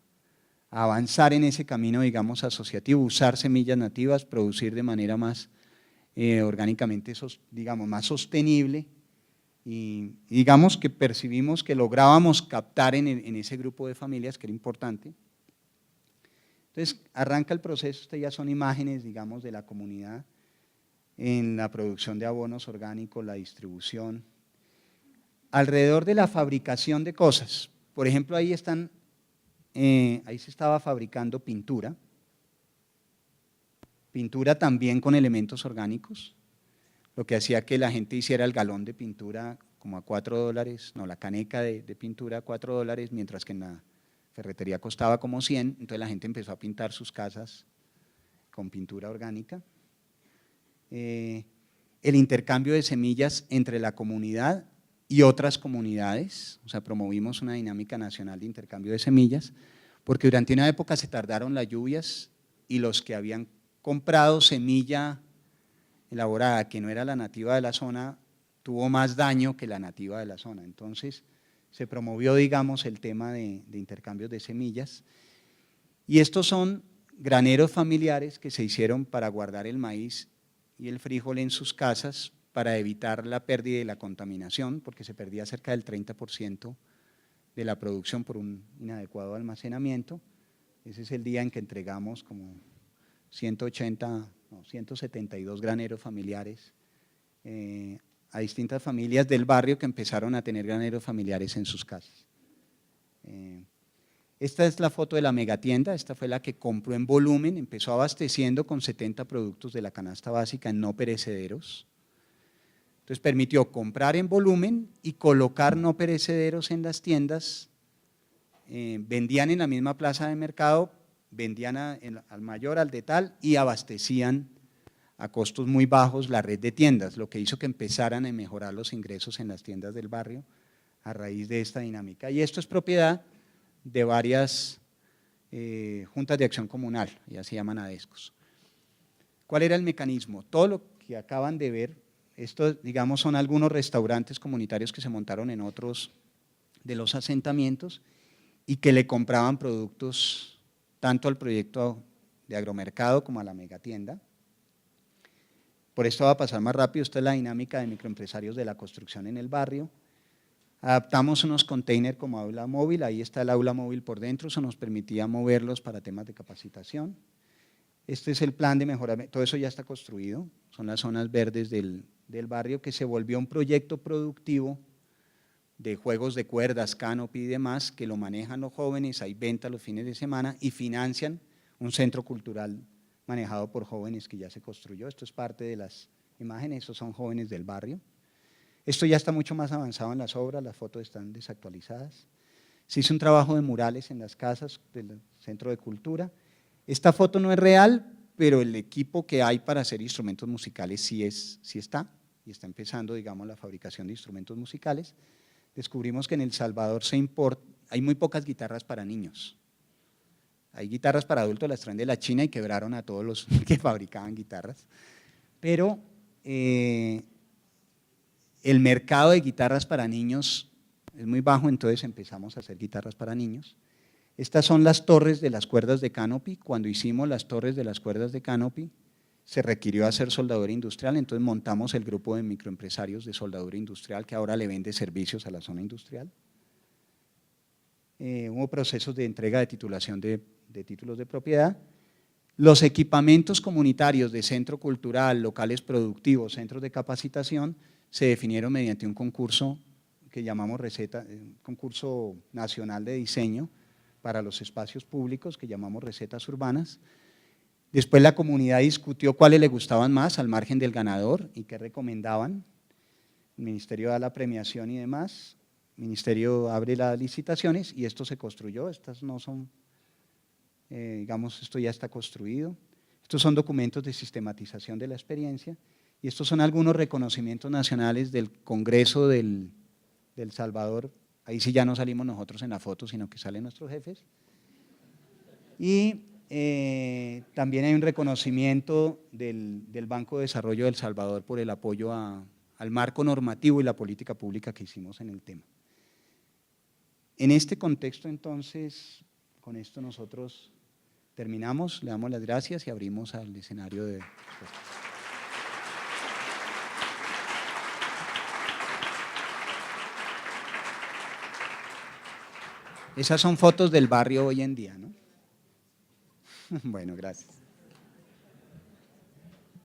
avanzar en ese camino, digamos, asociativo, usar semillas nativas, producir de manera más orgánicamente, digamos, más sostenible y digamos que percibimos que lográbamos captar en ese grupo de familias, que era importante. Entonces, arranca el proceso, estas ya son imágenes, digamos, de la comunidad en la producción de abonos orgánicos, la distribución, alrededor de la fabricación de cosas. Por ejemplo, ahí se estaba fabricando pintura también con elementos orgánicos, lo que hacía que la gente hiciera el galón de pintura como a $4, no, la caneca de pintura a $4, mientras que en la ferretería costaba como 100, entonces la gente empezó a pintar sus casas con pintura orgánica. El intercambio de semillas entre la comunidad y otras comunidades, o sea, promovimos una dinámica nacional de intercambio de semillas, porque durante una época se tardaron las lluvias y los que habían comprado semilla elaborada que no era la nativa de la zona, tuvo más daño que la nativa de la zona. Entonces, se promovió, digamos, el tema de intercambios de semillas. Y estos son graneros familiares que se hicieron para guardar el maíz y el frijol en sus casas para evitar la pérdida y la contaminación, porque se perdía cerca del 30% de la producción por un inadecuado almacenamiento. Ese es el día en que entregamos como 172 graneros familiares a distintas familias del barrio que empezaron a tener graneros familiares en sus casas. Esta es la foto de la megatienda, esta fue la que compró en volumen, empezó abasteciendo con 70 productos de la canasta básica no perecederos. Entonces permitió comprar en volumen y colocar no perecederos en las tiendas, vendían en la misma plaza de mercado, vendían al mayor, al de tal y abastecían a costos muy bajos la red de tiendas, lo que hizo que empezaran a mejorar los ingresos en las tiendas del barrio a raíz de esta dinámica. Y esto es propiedad de varias juntas de acción comunal, ya se llaman ADESCOS. ¿Cuál era el mecanismo? Todo lo que acaban de ver, esto digamos son algunos restaurantes comunitarios que se montaron en otros de los asentamientos y que le compraban productos tanto al proyecto de agromercado como a la megatienda. Por esto va a pasar más rápido, esta es la dinámica de microempresarios de la construcción en el barrio. Adaptamos unos containers como aula móvil, ahí está el aula móvil por dentro, eso nos permitía moverlos para temas de capacitación. Este es el plan de mejoramiento, todo eso ya está construido, son las zonas verdes del barrio que se volvió un proyecto productivo de juegos de cuerdas, canopy y demás, que lo manejan los jóvenes, hay venta los fines de semana y financian un centro cultural manejado por jóvenes que ya se construyó. Esto es parte de las imágenes, esos son jóvenes del barrio. Esto ya está mucho más avanzado en las obras, las fotos están desactualizadas. Se hizo un trabajo de murales en las casas del Centro de Cultura. Esta foto no es real, pero el equipo que hay para hacer instrumentos musicales sí está, y está empezando, digamos, la fabricación de instrumentos musicales. Descubrimos que en El Salvador hay muy pocas guitarras para niños. Hay guitarras para adultos, las traen de la China y quebraron a todos los que fabricaban guitarras. Pero el mercado de guitarras para niños es muy bajo, entonces empezamos a hacer guitarras para niños. Estas son las torres de las cuerdas de canopy. Cuando hicimos las torres de las cuerdas de canopy, se requirió hacer soldadura industrial, entonces montamos el grupo de microempresarios de soldadura industrial que ahora le vende servicios a la zona industrial. Hubo procesos de entrega de titulación de títulos de propiedad. Los equipamientos comunitarios de centro cultural, locales productivos, centros de capacitación, se definieron mediante un concurso que llamamos concurso nacional de diseño para los espacios públicos que llamamos recetas urbanas. Después la comunidad discutió cuáles le gustaban más al margen del ganador y qué recomendaban. El ministerio da la premiación y demás, el ministerio abre las licitaciones y esto se construyó, estas no son, digamos, esto ya está construido. Estos son documentos de sistematización de la experiencia y estos son algunos reconocimientos nacionales del Congreso del Salvador. Ahí sí ya no salimos nosotros en la foto, sino que salen nuestros jefes. Y también hay un reconocimiento del Banco de Desarrollo de El Salvador por el apoyo al marco normativo y la política pública que hicimos en el tema. En este contexto, entonces, con esto nosotros terminamos, le damos las gracias y abrimos al escenario de respuestas. Esas son fotos del barrio hoy en día, ¿no? Bueno, gracias.